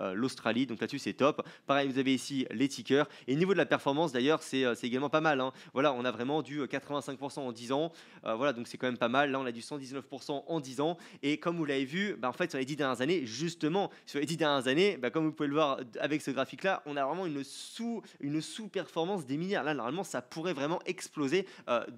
donc là-dessus c'est top. Pareil, vous avez ici les tickers. Et au niveau de la performance d'ailleurs, c'est également pas mal, hein. Voilà, on a vraiment du 85% en 10 ans. Voilà, donc c'est quand même pas mal. Là, on a du 119% en 10 ans. Et comme vous l'avez vu, en fait, sur les 10 dernières années, justement, sur les 10 dernières années, comme vous pouvez le voir avec ce graphique-là, on a vraiment une sous-performance des minières. Là, normalement, ça pourrait vraiment exploser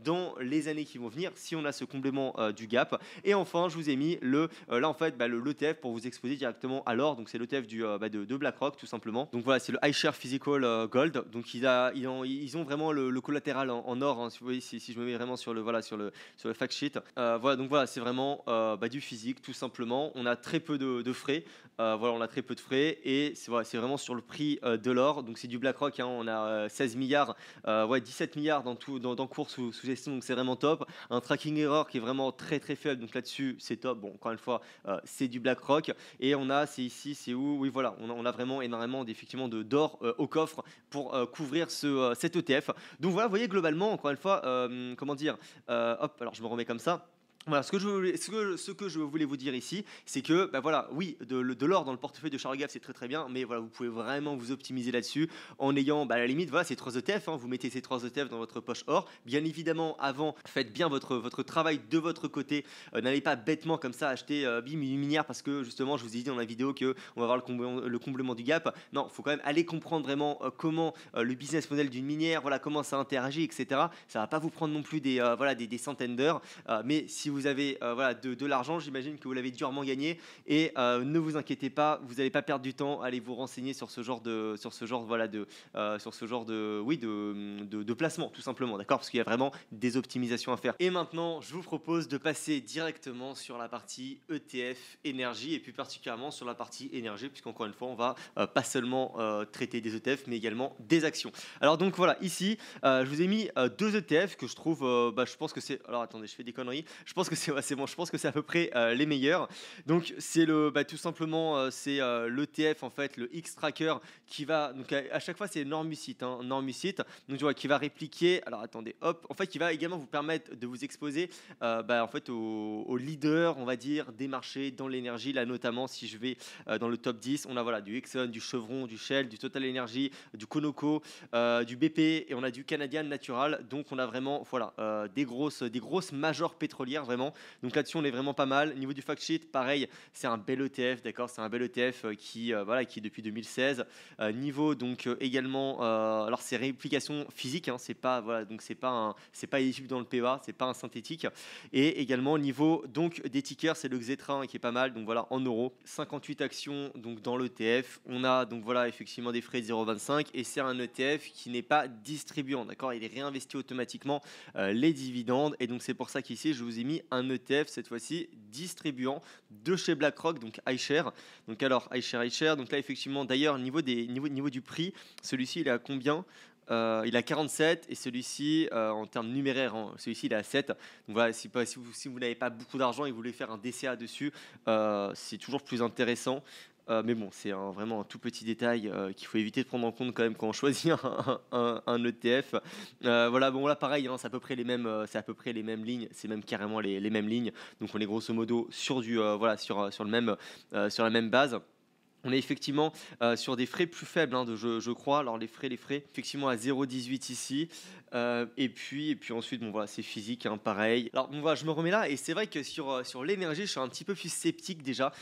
dans les années qui vont venir si on a ce complément du gap. Et enfin, je vous ai mis là, en fait, l'ETF pour vous exposer directement à l'or. Donc, c'est l'ETF de BlackRock, tout simplement. Donc, voilà, c'est le iShares Physical Gold. Donc, ils ont vraiment le collatéral en or, hein, si vous voyez, si je me mets vraiment sur le fact sheet. Voilà, donc voilà, c'est vraiment du physique, tout simplement. On a très peu de frais. Voilà, on a très peu de frais et c'est vraiment sur le prix de l'or. Donc c'est du BlackRock, hein, on a 16 milliards, 17 milliards dans cours sous gestion, donc c'est vraiment top. Un tracking error qui est vraiment très très faible, donc là-dessus c'est top. Bon, encore une fois, c'est du BlackRock et c'est ici, c'est où? Oui, voilà, on a vraiment énormément effectivement d'or au coffre pour couvrir cet ETF. Donc voilà, vous voyez globalement, encore une fois, comment dire, hop, alors je me remets comme ça. Voilà, ce que je voulais vous dire ici, c'est que, voilà, oui, de l'or dans le portefeuille de Charles Gave, c'est très très bien, mais voilà, vous pouvez vraiment vous optimiser là-dessus en ayant, à la limite, voilà, ces 3 ETF, hein, vous mettez ces 3 ETF dans votre poche or. Bien évidemment, avant, faites bien votre travail de votre côté. N'allez pas bêtement comme ça acheter une minière parce que justement, je vous ai dit dans la vidéo qu'on va avoir le comblement du gap. Non, il faut quand même aller comprendre vraiment comment le business model d'une minière, voilà, comment ça interagit, etc. Ça va pas vous prendre non plus des centaines d'heures, mais si vous avez de l'argent, j'imagine que vous l'avez durement gagné et ne vous inquiétez pas, vous n'allez pas perdre du temps à aller vous renseigner sur ce genre de placement, tout simplement, d'accord, parce qu'il y a vraiment des optimisations à faire. Et maintenant, je vous propose de passer directement sur la partie ETF énergie et plus particulièrement sur la partie énergie, puisqu'encore une fois, on va pas seulement traiter des ETF, mais également des actions. Alors donc voilà, ici, je vous ai mis 2 ETF que je trouve, je pense que c'est... Alors attendez, je fais des conneries. Je pense que c'est bon, je pense que c'est à peu près les meilleurs. Donc c'est tout simplement c'est l'ETF en fait, le X-Tracker qui va donc à chaque fois c'est Normusit, hein, Normusit. Donc tu vois qui va répliquer. Alors attendez, hop, en fait qui va également vous permettre de vous exposer en fait aux leaders, on va dire, des marchés dans l'énergie. Là notamment si je vais dans le top 10, on a voilà du Exxon, du Chevron, du Shell, du Total Energy, du Conoco, du BP et on a du Canadian Natural. Donc on a vraiment voilà des grosses majors pétrolières vraiment. Donc là-dessus, on est vraiment pas mal. Niveau du fact sheet, pareil, c'est un bel ETF, d'accord. C'est un bel ETF qui est depuis 2016. Niveau donc également, alors c'est réplication physique, hein, c'est pas donc c'est pas éligible dans le PEA, c'est pas un synthétique. Et également niveau donc des tickers, c'est le Xetra hein, qui est pas mal. Donc voilà, en euros, 58 actions donc dans l'ETF. On a donc voilà effectivement des frais de 0,25 et c'est un ETF qui n'est pas distribuant, d'accord. Il est réinvesti automatiquement les dividendes et donc c'est pour ça qu'ici je vous ai mis un ETF cette fois-ci distribuant de chez BlackRock, donc iShares. Donc alors iShares, donc là effectivement d'ailleurs niveau du prix, celui-ci il est à combien? Il a 47 et celui-ci en termes numéraires, hein, celui-ci il est à 7. Donc voilà, si vous n'avez pas beaucoup d'argent et vous voulez faire un DCA dessus, c'est toujours plus intéressant. Mais bon, c'est vraiment un tout petit détail qu'il faut éviter de prendre en compte quand même quand on choisit un ETF. Voilà, bon là pareil, hein, c'est à peu près les mêmes lignes, c'est même carrément les mêmes lignes. Donc on est grosso modo sur sur la même base. On est effectivement sur des frais plus faibles, hein, je crois. Alors les frais, effectivement à 0,18 ici. Et puis ensuite, bon voilà, c'est physique, hein, pareil. Alors bon voilà, je me remets là et c'est vrai que sur l'énergie, je suis un petit peu plus sceptique déjà,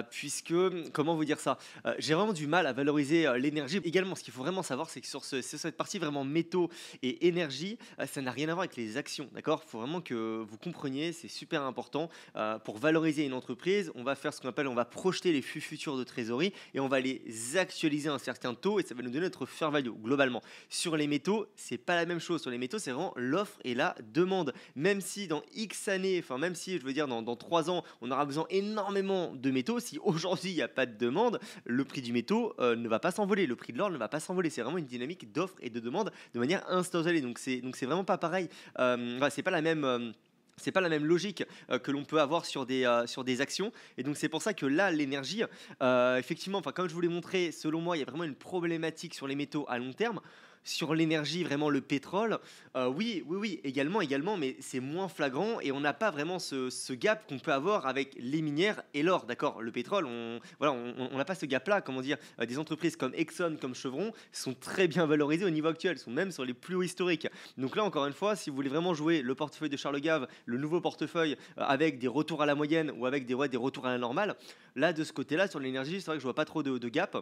puisque comment vous dire ça, j'ai vraiment du mal à valoriser l'énergie. Également, ce qu'il faut vraiment savoir, c'est que sur cette partie vraiment métaux et énergie, ça n'a rien à voir avec les actions, d'accord. Il faut vraiment que vous compreniez, c'est super important. Pour valoriser une entreprise, on va faire ce qu'on appelle, on va projeter les flux futurs de trésorerie et on va les actualiser à un certain taux et ça va nous donner notre fair value globalement. Sur les métaux, c'est pas la même chose. Sur les métaux, c'est vraiment l'offre et la demande. Même si dans X années, enfin même si je veux dire dans 3 ans, on aura besoin énormément de métaux, si aujourd'hui il n'y a pas de demande, le prix du métaux ne va pas s'envoler, le prix de l'or ne va pas s'envoler. C'est vraiment une dynamique d'offre et de demande de manière instantanée. Donc c'est vraiment pas pareil. C'est pas la même. C'est pas la même logique que l'on peut avoir sur des actions et donc c'est pour ça que là l'énergie effectivement, enfin comme je vous l'ai montré, selon moi il y a vraiment une problématique sur les métaux à long terme. Sur l'énergie, vraiment le pétrole, oui, oui, oui, également, mais c'est moins flagrant et on n'a pas vraiment ce gap qu'on peut avoir avec les minières et l'or, d'accord? Le pétrole, voilà, on n'a pas ce gap-là, comment dire? Des entreprises comme Exxon, comme Chevron sont très bien valorisées au niveau actuel, sont même sur les plus hauts historiques. Donc là, encore une fois, si vous voulez vraiment jouer le portefeuille de Charles Gave, le nouveau portefeuille, avec des retours à la moyenne ou avec des retours à la normale, là, de ce côté-là, sur l'énergie, c'est vrai que je vois pas trop de gap.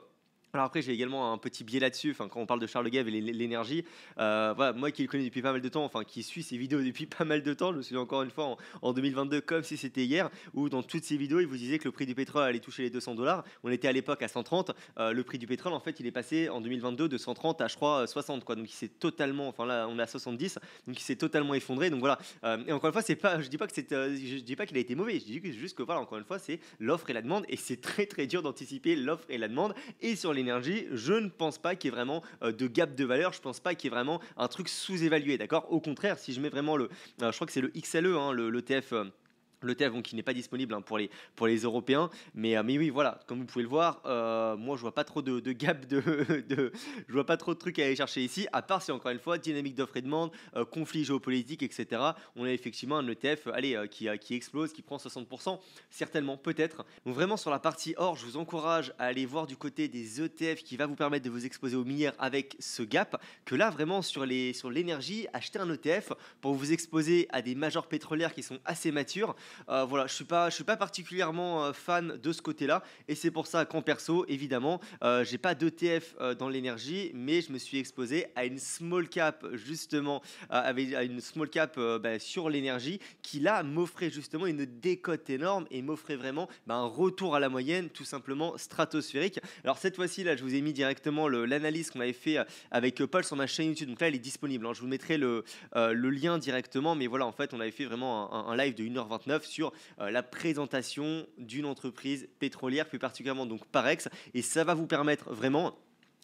Alors après, j'ai également un petit biais là-dessus, enfin, quand on parle de Charles Gave et l'énergie, voilà, moi qui le connais depuis pas mal de temps, enfin qui suis ses vidéos depuis pas mal de temps, je me souviens encore une fois en 2022 comme si c'était hier, où dans toutes ses vidéos, il vous disait que le prix du pétrole allait toucher les 200 $. On était à l'époque à 130, le prix du pétrole, en fait, il est passé en 2022 de 130 à, je crois, 60, quoi. Donc il s'est totalement, enfin là, on est à 70, donc il s'est totalement effondré. Donc voilà. Et encore une fois, c'est pas, je dis pas que je dis pas qu'il a été mauvais, je dis juste que voilà, encore une fois, c'est l'offre et la demande, et c'est très très dur d'anticiper l'offre et la demande. Et sur l'énergie, je ne pense pas qu'il y ait vraiment de gap de valeur, je pense pas qu'il y ait vraiment un truc sous-évalué, d'accord? Au contraire, si je mets vraiment je crois que c'est le XLE, hein, l'ETF. L'ETF, bon, qui n'est pas disponible, hein, pour les Européens, mais oui, voilà, comme vous pouvez le voir, moi je vois pas trop de gap, je vois pas trop de trucs à aller chercher ici, à part si encore une fois, dynamique d'offre et demande, conflit géopolitique, etc. On a effectivement un ETF qui explose, qui prend 60%, certainement, peut-être. Donc vraiment sur la partie or, je vous encourage à aller voir du côté des ETF qui va vous permettre de vous exposer aux minières avec ce gap, que là vraiment sur l'énergie, acheter un ETF pour vous exposer à des majors pétrolières qui sont assez matures. Voilà, je suis pas particulièrement fan de ce côté-là, et c'est pour ça qu'en perso, évidemment, j'ai pas d'ETF dans l'énergie, mais je me suis exposé à une small cap justement, à une small cap sur l'énergie, qui là m'offrait justement une décote énorme et m'offrait vraiment un retour à la moyenne tout simplement stratosphérique. Alors cette fois-ci là, je vous ai mis directement l'analyse qu'on avait fait avec Paul sur ma chaîne YouTube. Donc là, elle est disponible, hein. Je vous mettrai le lien directement, mais voilà, en fait, on avait fait vraiment un live de 1h29 sur la présentation d'une entreprise pétrolière, plus particulièrement donc Parex, et ça va vous permettre vraiment,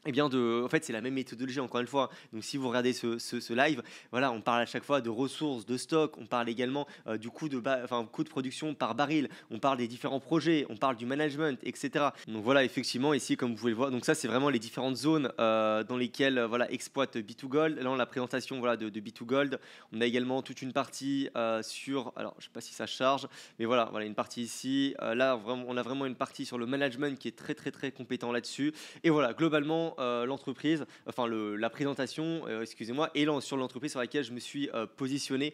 eh bien en fait, c'est la même méthodologie encore une fois. Donc, si vous regardez ce live, voilà, on parle à chaque fois de ressources, de stock. On parle également du coût coût de production par baril. On parle des différents projets. On parle du management, etc. Donc voilà, effectivement, ici, comme vous pouvez le voir, donc ça, c'est vraiment les différentes zones dans lesquelles voilà exploite B2Gold. Là, on a la présentation voilà de B2Gold. On a également toute une partie alors, je sais pas si ça charge, mais voilà, une partie ici. Là, vraiment, on a vraiment une partie sur le management qui est très très très compétent là-dessus. Et voilà, globalement, l'entreprise, enfin la présentation, excusez-moi, et sur l'entreprise sur laquelle je me suis positionné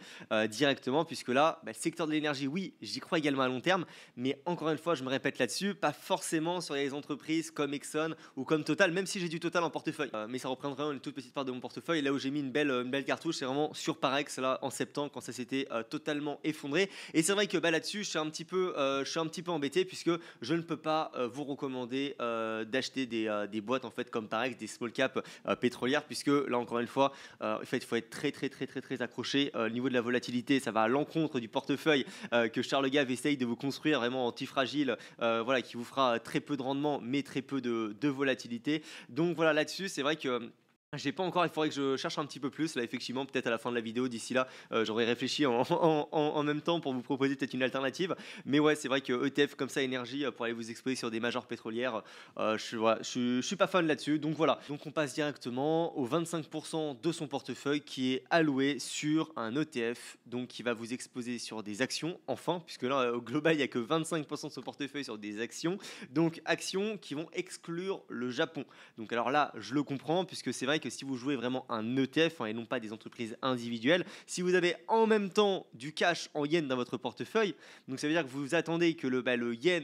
directement, puisque là, le secteur de l'énergie, oui, j'y crois également à long terme, mais encore une fois, je me répète là-dessus, pas forcément sur les entreprises comme Exxon ou comme Total, même si j'ai du Total en portefeuille, mais ça représente vraiment une toute petite part de mon portefeuille. Là où j'ai mis une belle cartouche, c'est vraiment sur Parex, là, en septembre, quand ça s'était totalement effondré. Et c'est vrai que là-dessus, je suis un petit peu embêté, puisque je ne peux pas vous recommander d'acheter des boîtes en fait comme Parex, des small cap pétrolières, puisque là encore une fois, en fait, il faut être très très très très très accroché. Au niveau de la volatilité, ça va à l'encontre du portefeuille que Charles Gave essaye de vous construire, vraiment antifragile, voilà, qui vous fera très peu de rendement, mais très peu de volatilité. Donc voilà, là-dessus, c'est vrai que j'ai pas encore, il faudrait que je cherche un petit peu plus. Là, effectivement, peut-être à la fin de la vidéo, d'ici là, j'aurais réfléchi en même temps pour vous proposer peut-être une alternative. Mais ouais, c'est vrai que ETF comme ça, énergie, pour aller vous exposer sur des majors pétrolières, je suis pas fan là-dessus. Donc voilà. Donc on passe directement aux 25% de son portefeuille qui est alloué sur un ETF, donc qui va vous exposer sur des actions, enfin, puisque là, au global, il n'y a que 25% de son portefeuille sur des actions. Donc actions qui vont exclure le Japon. Donc alors là, je le comprends, puisque c'est vrai que si vous jouez vraiment un ETF, et non pas des entreprises individuelles, si vous avez en même temps du cash en yens dans votre portefeuille, donc ça veut dire que vous attendez que le yen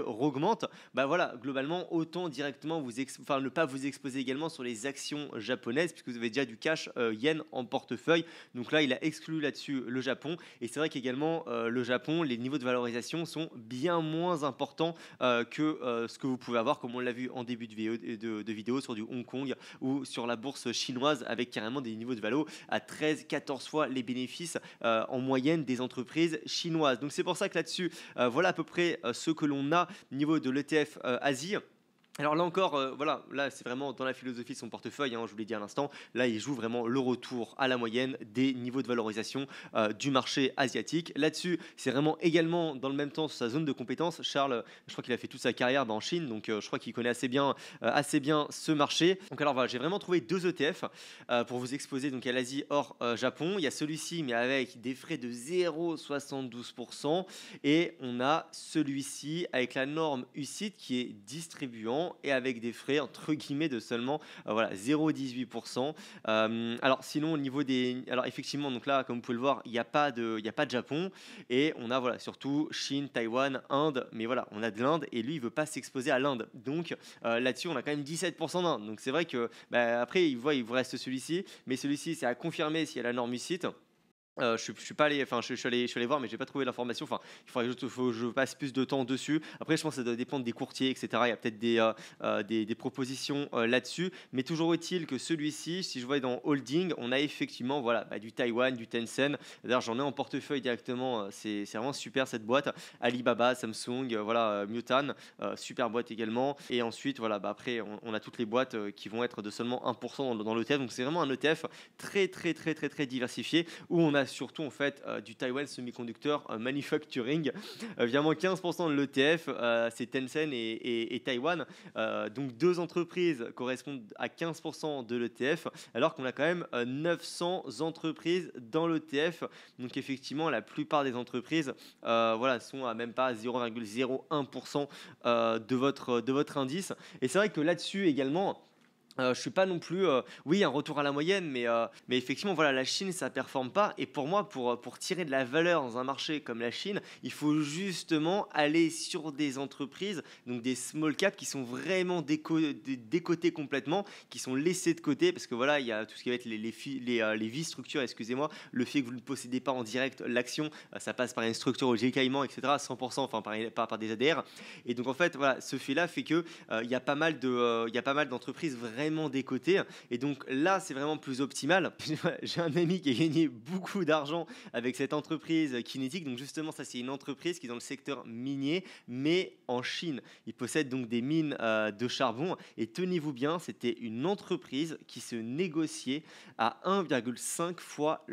augmente, voilà, globalement, autant directement ne pas vous exposer également sur les actions japonaises, puisque vous avez déjà du cash yen en portefeuille. Donc là, il a exclu là-dessus le Japon. Et c'est vrai qu'également, le Japon, les niveaux de valorisation sont bien moins importants que ce que vous pouvez avoir, comme on l'a vu en début de vidéo, sur du Hong Kong ou sur la bourse chinoise, avec carrément des niveaux de valo à 13-14 fois les bénéfices en moyenne des entreprises chinoises. Donc c'est pour ça que là-dessus, voilà à peu près ce que l'on a au niveau de l'ETF Asie. Alors là encore, voilà, là c'est vraiment dans la philosophie de son portefeuille, hein, je vous l'ai dit à l'instant. Là, il joue vraiment le retour à la moyenne des niveaux de valorisation du marché asiatique. Là-dessus, c'est vraiment également dans le même temps sa zone de compétence. Charles, je crois qu'il a fait toute sa carrière en Chine, donc je crois qu'il connaît assez bien ce marché. Donc alors voilà, j'ai vraiment trouvé deux ETF pour vous exposer donc à l'Asie hors Japon. Il y a celui-ci, mais avec des frais de 0,72%. Et on a celui-ci avec la norme UCITS qui est distribuant et avec des frais entre guillemets de seulement voilà, 0,18%. Alors sinon au niveau des... Alors effectivement, donc là, comme vous pouvez le voir, il n'y a pas de Japon. Et on a voilà, surtout Chine, Taïwan, Inde. Mais voilà, on a de l'Inde et lui, il ne veut pas s'exposer à l'Inde. Donc là-dessus, on a quand même 17% d'Inde. Donc c'est vrai que après, il vous reste celui-ci. Mais celui-ci, c'est à confirmer s'il y a la norme UCITS. Je suis pas allé, enfin je suis allé voir, mais j'ai pas trouvé l'information. Enfin, il faudrait que je passe plus de temps dessus. Après, je pense que ça doit dépendre des courtiers, etc. Il y a peut-être des propositions là-dessus, mais toujours est-il que celui-ci, si je vois dans holding, on a effectivement voilà du Taïwan, du Tencent. D'ailleurs, j'en ai en portefeuille directement. C'est vraiment super cette boîte. Alibaba, Samsung, voilà Mutan, super boîte également. Et ensuite, voilà, après on a toutes les boîtes qui vont être de seulement 1% dans l'ETF. Donc c'est vraiment un ETF très diversifié où on a surtout en fait du Taiwan Semiconductor Manufacturing. Évidemment 15% de l'ETF, c'est Tencent et Taïwan. Donc deux entreprises correspondent à 15% de l'ETF, alors qu'on a quand même 900 entreprises dans l'ETF. Donc effectivement, la plupart des entreprises voilà, sont à même pas 0,01% de votre indice. Et c'est vrai que là-dessus également, je suis pas non plus, oui, un retour à la moyenne, mais effectivement, voilà, la Chine, ça performe pas. Et pour moi, pour tirer de la valeur dans un marché comme la Chine, il faut justement aller sur des entreprises, donc des small caps qui sont vraiment décotées complètement, qui sont laissées de côté, parce que voilà, il y a tout ce qui va être les vies structures, excusez-moi, le fait que vous ne possédez pas en direct l'action, ça passe par une structure au GK Cayman, etc., 100%, enfin par des ADR. Et donc en fait, voilà, ce fait-là fait que il y a pas mal d'entreprises vraiment décoté. Et donc là, c'est vraiment plus optimal. J'ai un ami qui a gagné beaucoup d'argent avec cette entreprise Kinetic. Donc justement, ça, c'est une entreprise qui est dans le secteur minier, mais en Chine. Ils possèdent donc des mines de charbon. Et tenez-vous bien, c'était une entreprise qui se négociait à 1,5 fois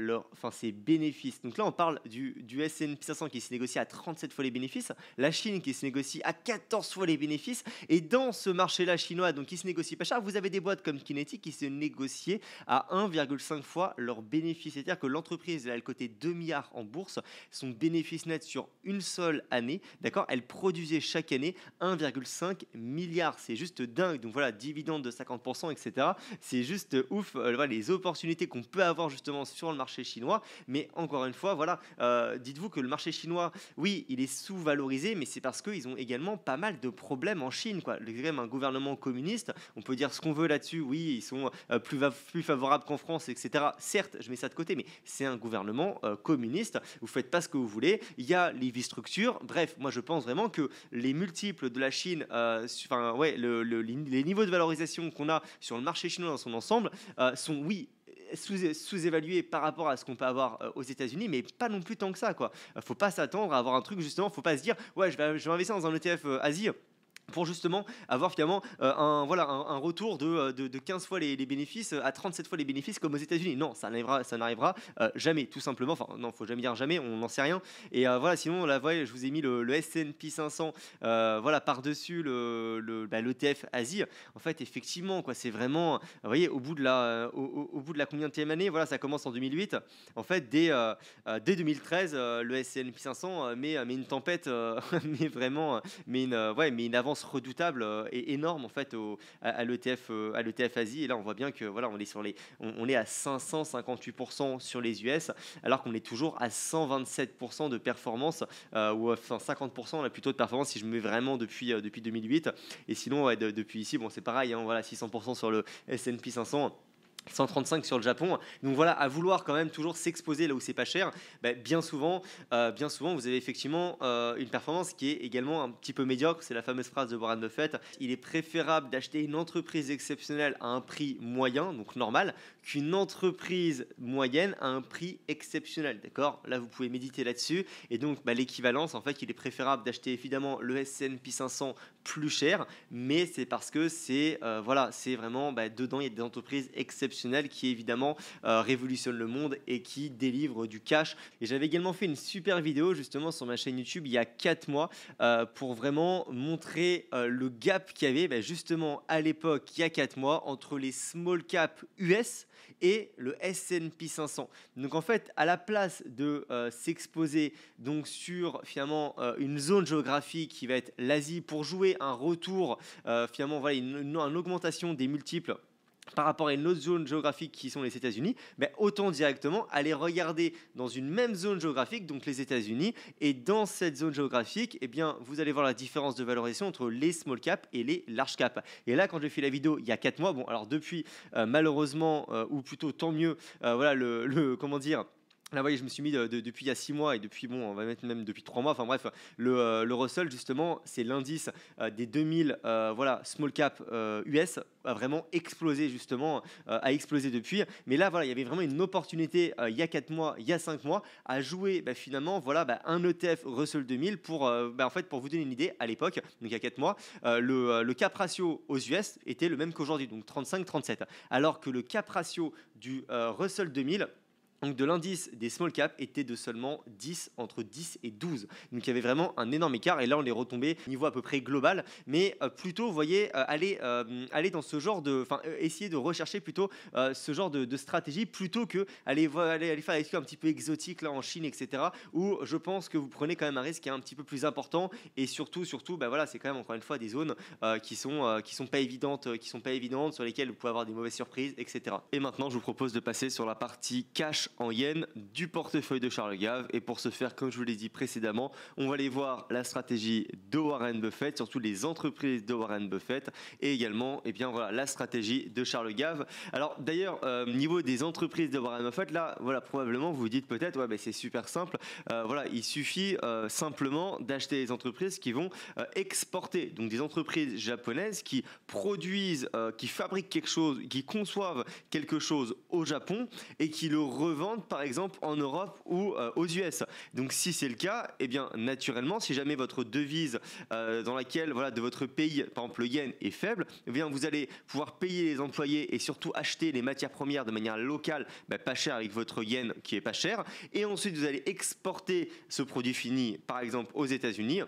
ses bénéfices. Donc là, on parle du S&P 500 qui se négocie à 37 fois les bénéfices, la Chine qui se négocie à 14 fois les bénéfices. Et dans ce marché-là chinois, donc qui se négocie pas cher, vous avez des boîtes comme Kinetic qui se négociaient à 1,5 fois leurs bénéfices. C'est-à-dire que l'entreprise, elle cotait 2 milliards en bourse. Son bénéfice net sur une seule année, d'accord, elle produisait chaque année 1,5 milliard. C'est juste dingue. Donc voilà, dividende de 50%, etc. C'est juste ouf. Voilà, les opportunités qu'on peut avoir justement sur le marché chinois. Mais encore une fois, voilà, dites-vous que le marché chinois, oui, il est sous-valorisé, mais c'est parce qu'ils ont également pas mal de problèmes en Chine, quoi. C'est quand même un gouvernement communiste. On peut dire ce qu'on veut là-dessus, oui, ils sont plus favorables qu'en France, etc. Certes, je mets ça de côté, mais c'est un gouvernement communiste. Vous faites pas ce que vous voulez. Il y a les vies-structures. Bref, moi, je pense vraiment que les multiples de la Chine, les niveaux de valorisation qu'on a sur le marché chinois dans son ensemble sont, oui, sous-évalué par rapport à ce qu'on peut avoir aux États-Unis, mais pas non plus tant que ça, quoi. Faut pas s'attendre à avoir un truc, justement, faut pas se dire ouais, je vais investir dans un ETF Asie pour justement avoir finalement un retour de 15 fois les bénéfices à 37 fois les bénéfices comme aux États-Unis. Non, ça n'arrivera jamais, tout simplement. Enfin, non, faut jamais dire jamais, on n'en sait rien. Et voilà, sinon, là, voilà, je vous ai mis le S&P 500 voilà, par-dessus l'ETF Asie. En fait, effectivement, quoi, c'est vraiment, vous voyez, au bout de la combienième année, voilà, ça commence en 2008. En fait, dès 2013, le S&P 500 met une tempête, mais vraiment, mais une avance redoutable et énorme en fait à l'ETF Asie. Et là on voit bien que voilà, on est à 558% sur les US, alors qu'on est toujours à 127% de performance ou enfin 50% là plutôt de performance si je me mets vraiment depuis 2008. Et sinon depuis ici, bon, c'est pareil, hein, voilà, 600% sur le S&P 500. 135 sur le Japon. Donc voilà, à vouloir quand même toujours s'exposer là où c'est pas cher, bien souvent, vous avez effectivement une performance qui est également un petit peu médiocre. C'est la fameuse phrase de Warren Buffett. Il est préférable d'acheter une entreprise exceptionnelle à un prix moyen, donc normal, qu'une entreprise moyenne à un prix exceptionnel. D'accord ? Là, vous pouvez méditer là-dessus. Et donc, l'équivalence, en fait, il est préférable d'acheter évidemment le S&P 500 plus cher, mais c'est parce que c'est vraiment dedans, il y a des entreprises exceptionnelles qui évidemment révolutionnent le monde et qui délivrent du cash. Et j'avais également fait une super vidéo justement sur ma chaîne YouTube il y a 4 mois pour vraiment montrer le gap qu'il y avait justement à l'époque, il y a 4 mois, entre les small cap US et le S&P 500. Donc en fait, à la place de s'exposer donc sur finalement une zone géographique qui va être l'Asie pour jouer un retour, finalement voilà, une augmentation des multiples par rapport à une autre zone géographique qui sont les États-Unis, autant directement aller regarder dans une même zone géographique, donc les États-Unis, et dans cette zone géographique, vous allez voir la différence de valorisation entre les small cap et les large cap. Et là, quand j'ai fait la vidéo il y a 4 mois, alors depuis, malheureusement, ou plutôt tant mieux, comment dire. Là, vous voyez, je me suis mis depuis il y a 6 mois et depuis, on va mettre même depuis 3 mois. Enfin bref, le Russell, justement, c'est l'indice des 2000 small cap US, a vraiment explosé, justement, a explosé depuis. Mais là, il y avait vraiment une opportunité il y a 4 mois, il y a 5 mois, à jouer finalement un ETF Russell 2000 pour vous donner une idée, à l'époque, donc il y a 4 mois, le cap ratio aux US était le même qu'aujourd'hui, donc 35-37. Alors que le cap ratio du Russell 2000, donc de l'indice des small cap, était de seulement 10, entre 10 et 12. Donc il y avait vraiment un énorme écart. Et là, on est retombé niveau à peu près global. Mais plutôt, vous voyez, aller dans ce genre de... essayer de rechercher plutôt ce genre de stratégie plutôt que aller faire des trucs un petit peu exotiques là, en Chine, etc. Où je pense que vous prenez quand même un risque qui est un petit peu plus important. Et surtout, c'est quand même encore une fois des zones qui sont pas évidentes, sur lesquelles vous pouvez avoir des mauvaises surprises, etc. Et maintenant, je vous propose de passer sur la partie cash en yens du portefeuille de Charles Gave. Et pour ce faire, comme je vous l'ai dit précédemment, on va aller voir la stratégie de Warren Buffett, surtout les entreprises de Warren Buffett, et également la stratégie de Charles Gave. Alors d'ailleurs, niveau des entreprises de Warren Buffett, là, probablement vous vous dites peut-être, c'est super simple. Il suffit simplement d'acheter des entreprises qui vont exporter, donc des entreprises japonaises qui produisent, qui fabriquent quelque chose, qui conçoivent quelque chose au Japon et qui le revendent par exemple en Europe ou aux US. Donc si c'est le cas, naturellement, si jamais votre devise dans laquelle de votre pays, par exemple le yen, est faible, vous allez pouvoir payer les employés et surtout acheter les matières premières de manière locale, pas cher, avec votre yen qui est pas cher, et ensuite vous allez exporter ce produit fini par exemple aux États-Unis.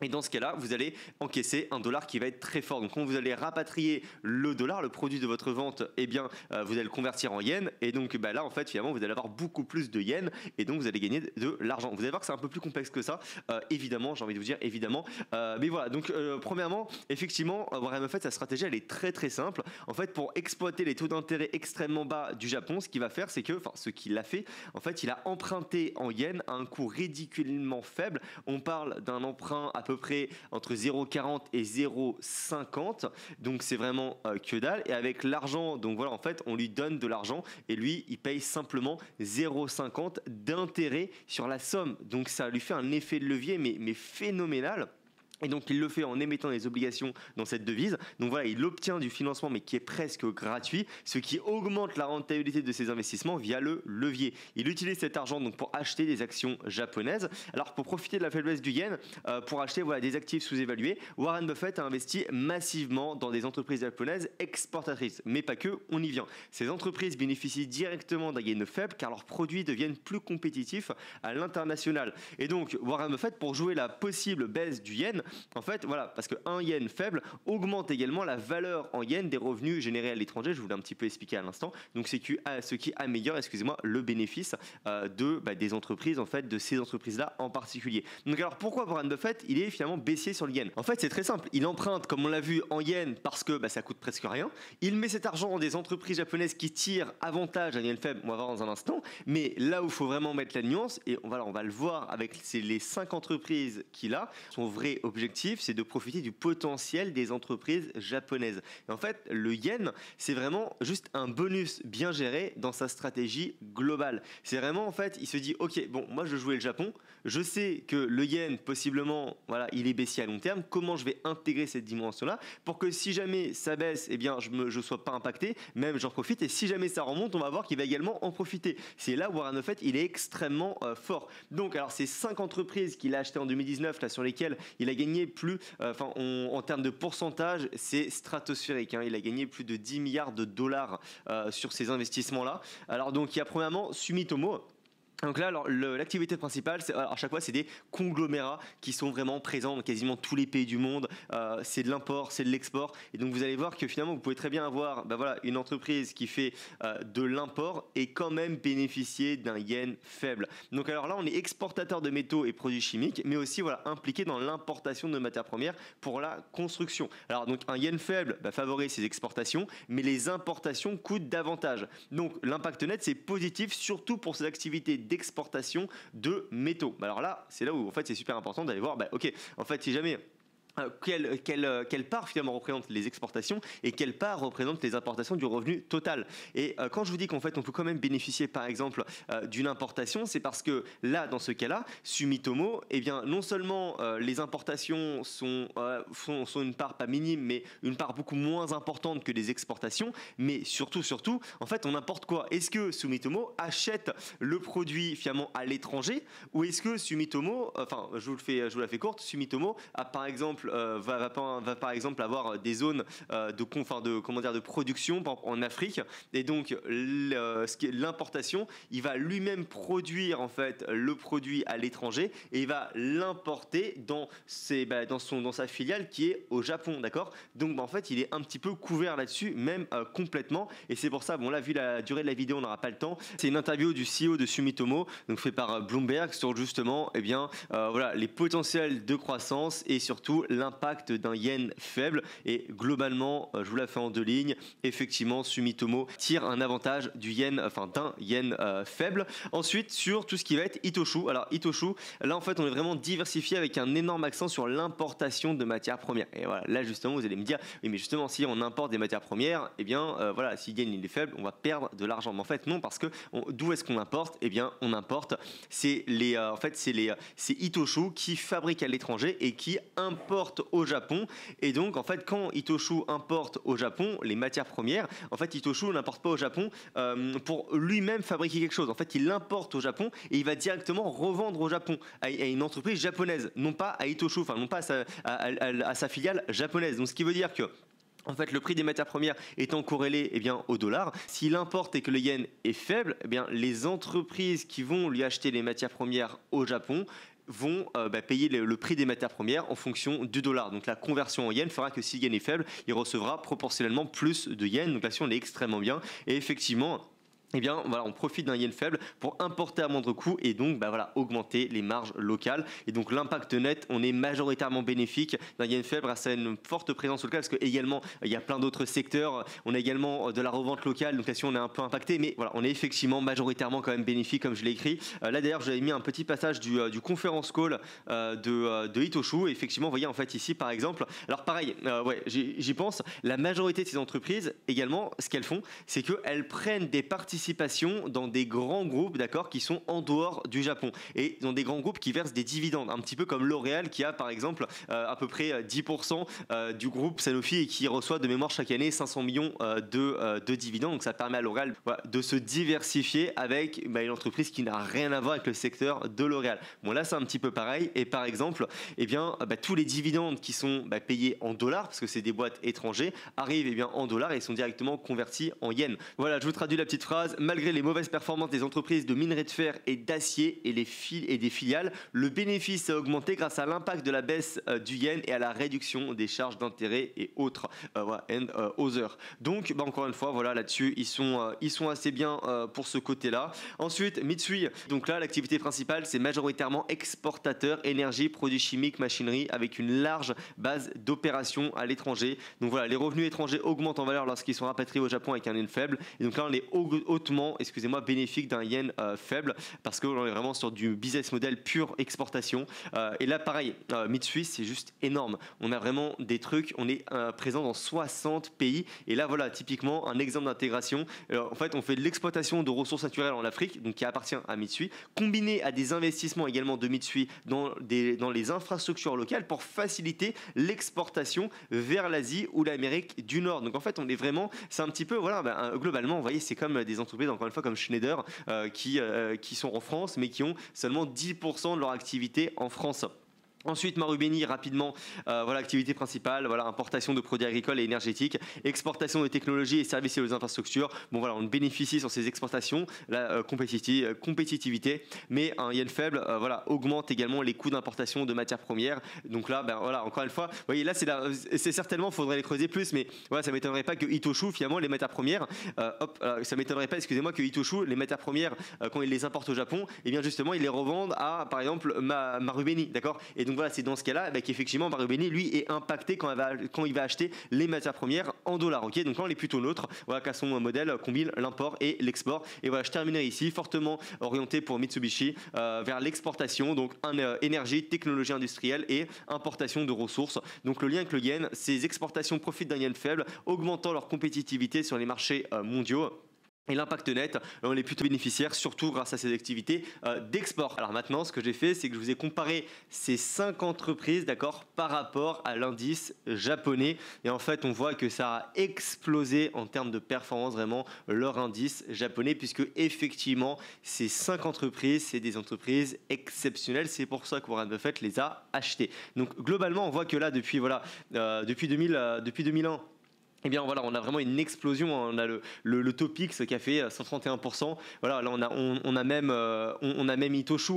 Et dans ce cas-là, vous allez encaisser un dollar qui va être très fort. Donc quand vous allez rapatrier le dollar, le produit de votre vente, vous allez le convertir en yens. Et donc là, en fait, finalement, vous allez avoir beaucoup plus de yens. Et donc vous allez gagner de l'argent. Vous allez voir que c'est un peu plus complexe que ça. Évidemment, j'ai envie de vous dire, évidemment. Mais voilà, donc premièrement, effectivement, Warren Buffett, sa stratégie, elle est très très simple. En fait, pour exploiter les taux d'intérêt extrêmement bas du Japon, ce qu'il va faire, c'est que, ce qu'il a fait, en fait, il a emprunté en yens à un coût ridiculement faible. On parle d'un emprunt à peu près entre 0,40 et 0,50, donc c'est vraiment que dalle. Et avec l'argent, donc voilà, en fait on lui donne de l'argent et lui il paye simplement 0,50 d'intérêt sur la somme, donc ça lui fait un effet de levier mais phénoménal. Et donc il le fait en émettant des obligations dans cette devise. Donc voilà, il obtient du financement mais qui est presque gratuit, ce qui augmente la rentabilité de ses investissements via le levier. Il utilise cet argent donc pour acheter des actions japonaises. Alors pour profiter de la faiblesse du yen, pour acheter des actifs sous-évalués, Warren Buffett a investi massivement dans des entreprises japonaises exportatrices. Mais pas que, on y vient. Ces entreprises bénéficient directement d'un gain faible car leurs produits deviennent plus compétitifs à l'international. Et donc Warren Buffett, pour jouer la possible baisse du yen, en fait, parce qu'un yen faible augmente également la valeur en yens des revenus générés à l'étranger. Je vous l'ai un petit peu expliqué à l'instant. Donc, c'est ce qui améliore, le bénéfice des entreprises, en fait, de ces entreprises-là en particulier. Donc, alors, pourquoi Warren Buffett, il est finalement baissier sur le yen? En fait, c'est très simple. Il emprunte, comme on l'a vu, en yens parce que ça coûte presque rien. Il met cet argent dans des entreprises japonaises qui tirent avantage à yen faible. On va voir dans un instant. Mais là où il faut vraiment mettre la nuance, et on va le voir avec les 5 entreprises qu'il a, son vrai objectif, objectif, c'est de profiter du potentiel des entreprises japonaises. Et en fait, le yen, c'est vraiment juste un bonus bien géré dans sa stratégie globale. C'est vraiment, en fait, il se dit, ok, bon, moi je jouais le Japon, je sais que le yen, possiblement, voilà, il est baissier à long terme. Comment je vais intégrer cette dimension-là pour que si jamais ça baisse, eh bien, je ne sois pas impacté, même j'en profite. Et si jamais ça remonte, on va voir qu'il va également en profiter. C'est là où Warren Buffett, il est extrêmement fort. Donc, alors, ces 5 entreprises qu'il a achetées en 2019, là, sur lesquelles il a gagné plus, en termes de pourcentage, c'est stratosphérique. Hein. Il a gagné plus de 10 milliards de dollars sur ces investissements-là. Alors, donc, il y a premièrement Sumitomo. Donc là, l'activité principale, à chaque fois, c'est des conglomérats qui sont vraiment présents dans quasiment tous les pays du monde. C'est de l'import, c'est de l'export. Et donc, vous allez voir que finalement, vous pouvez très bien avoir une entreprise qui fait de l'import et quand même bénéficier d'un yen faible. Donc alors là, on est exportateur de métaux et produits chimiques, mais aussi impliqué dans l'importation de matières premières pour la construction. Alors donc, un yen faible favorise ses exportations, mais les importations coûtent davantage. Donc l'impact net, c'est positif, surtout pour ces activités d'exportation de métaux. Alors là, c'est là où en fait c'est super important d'aller voir, ok, en fait si jamais quelle part finalement représente les exportations et quelle part représente les importations du revenu total. Et quand je vous dis qu'en fait on peut quand même bénéficier par exemple d'une importation, c'est parce que là dans ce cas-là, Sumitomo, eh bien non seulement les importations sont une part pas minime, mais une part beaucoup moins importante que les exportations, mais surtout en fait on importe quoi? Est-ce que Sumitomo achète le produit finalement à l'étranger, ou est-ce que Sumitomo, je vous la fais courte, Sumitomo a par exemple va par exemple avoir des zones de production en Afrique, et donc l'importation, il va lui-même produire en fait le produit à l'étranger et il va l'importer dans sa filiale qui est au Japon, d'accord? Donc en fait il est un petit peu couvert là-dessus, même complètement, et c'est pour ça, bon là vu la durée de la vidéo on n'aura pas le temps, c'est une interview du CEO de Sumitomo, donc fait par Bloomberg, sur justement les potentiels de croissance et surtout l'impact d'un yen faible. Et globalement, je vous la fais en 2 lignes, effectivement Sumitomo tire un avantage d'un yen faible. Ensuite, sur tout ce qui va être Itochu. Alors Itochu, là en fait on est vraiment diversifié avec un énorme accent sur l'importation de matières premières. Et voilà, là justement vous allez me dire, oui mais justement si on importe des matières premières, eh bien si le yen il est faible, on va perdre de l'argent. Mais en fait non, parce que d'où est-ce qu'on importe? Eh bien on importe, c'est Itochu qui fabrique à l'étranger et qui importe au Japon. Et donc en fait quand Itochu importe au Japon les matières premières, en fait Itochu n'importe pas au Japon pour lui-même fabriquer quelque chose. En fait il l'importe au Japon et il va directement revendre au Japon à une entreprise japonaise, non pas à Itochu, non pas à sa filiale japonaise. Donc ce qui veut dire que en fait, le prix des matières premières étant corrélé au dollar, s'il importe et que le yen est faible, les entreprises qui vont lui acheter les matières premières au Japon vont payer le prix des matières premières en fonction du dollar. Donc la conversion en yen fera que si le yen est faible, il recevra proportionnellement plus de yen. Donc là-dessus, on est extrêmement bien. Et effectivement, on profite d'un yen faible pour importer à moindre coût et donc augmenter les marges locales. Et donc l'impact net, on est majoritairement bénéfique d'un yen faible grâce à une forte présence locale, parce que également il y a plein d'autres secteurs. On a également de la revente locale, donc là-dessus on est un peu impacté, mais on est effectivement majoritairement quand même bénéfique, comme je l'ai écrit. Là d'ailleurs j'avais mis un petit passage du conference call de Itochu. Et effectivement, vous voyez en fait ici par exemple, alors pareil, j'y pense, la majorité de ces entreprises également, ce qu'elles font, c'est qu'elles prennent des participation dans des grands groupes, d'accord, qui sont en dehors du Japon, et dans des grands groupes qui versent des dividendes, un petit peu comme L'Oréal qui a par exemple à peu près 10% du groupe Sanofi et qui reçoit de mémoire chaque année 500 millions de dividendes. Donc ça permet à L'Oréal de se diversifier avec une entreprise qui n'a rien à voir avec le secteur de L'Oréal. Bon là c'est un petit peu pareil, et par exemple tous les dividendes qui sont payés en dollars, parce que c'est des boîtes étrangères, arrivent en dollars et sont directement convertis en yens. Voilà, je vous traduis la petite phrase. Malgré les mauvaises performances des entreprises de minerais de fer et d'acier et des filiales, le bénéfice a augmenté grâce à l'impact de la baisse du yen et à la réduction des charges d'intérêt et autres. Donc encore une fois, là-dessus, ils sont assez bien pour ce côté-là. Ensuite, Mitsui. Donc là, l'activité principale, c'est majoritairement exportateur, énergie, produits chimiques, machinerie, avec une large base d'opérations à l'étranger. Donc voilà, les revenus étrangers augmentent en valeur lorsqu'ils sont rapatriés au Japon avec un yen faible. Et donc là, on est hautement, excusez-moi, bénéfique d'un yen faible, parce qu'on est vraiment sur du business model pure exportation. Et là, pareil, Mitsui, c'est juste énorme. On a vraiment des trucs, on est présent dans 60 pays. Et là, voilà, typiquement, un exemple d'intégration. En fait, on fait de l'exploitation de ressources naturelles en Afrique, donc qui appartient à Mitsui, combiné à des investissements également de Mitsui dans les infrastructures locales pour faciliter l'exportation vers l'Asie ou l'Amérique du Nord. Donc en fait, on est vraiment, c'est un petit peu, voilà, globalement, vous voyez, c'est comme des entreprises, encore une fois, comme Schneider, qui sont en France, mais qui ont seulement 10% de leur activité en France. Ensuite, Marubeni, rapidement, voilà, activité principale, voilà, importation de produits agricoles et énergétiques, exportation de technologies et services et aux infrastructures. Bon, voilà, on bénéficie sur ces exportations, la compétitivité, mais un yen faible, voilà, augmente également les coûts d'importation de matières premières. Donc là, voilà, encore une fois, vous voyez, là, c'est certainement, il faudrait les creuser plus, mais voilà, ça m'étonnerait pas que Itochu, finalement, les matières premières, ça m'étonnerait pas, excusez-moi, que Itochu, les matières premières, quand ils les importent au Japon, et bien justement, ils les revendent à, par exemple, Marubeni, d'accord. Et donc voilà, c'est dans ce cas-là qu'effectivement Marubeni, lui, est impacté quand il va acheter les matières premières en dollars. Ok, donc là, on est plutôt neutre. Voilà, qu'à son modèle combine l'import et l'export. Et voilà, je terminerai ici, fortement orienté pour Mitsubishi vers l'exportation, donc énergie, technologie industrielle et importation de ressources. Donc le lien avec le yen, ces exportations profitent d'un yen faible, augmentant leur compétitivité sur les marchés mondiaux. Et l'impact net, on est plutôt bénéficiaire, surtout grâce à ces activités d'export. Alors maintenant, ce que j'ai fait, c'est que je vous ai comparé ces 5 entreprises, d'accord, par rapport à l'indice japonais. Et en fait, on voit que ça a explosé en termes de performance, vraiment, leur indice japonais, puisque effectivement, ces 5 entreprises, c'est des entreprises exceptionnelles. C'est pour ça que Warren Buffett les a achetées. Donc globalement, on voit que là, depuis 2001, eh bien voilà, on a vraiment une explosion. On a le Topix qui a fait 131%. Voilà, là on a même Itochu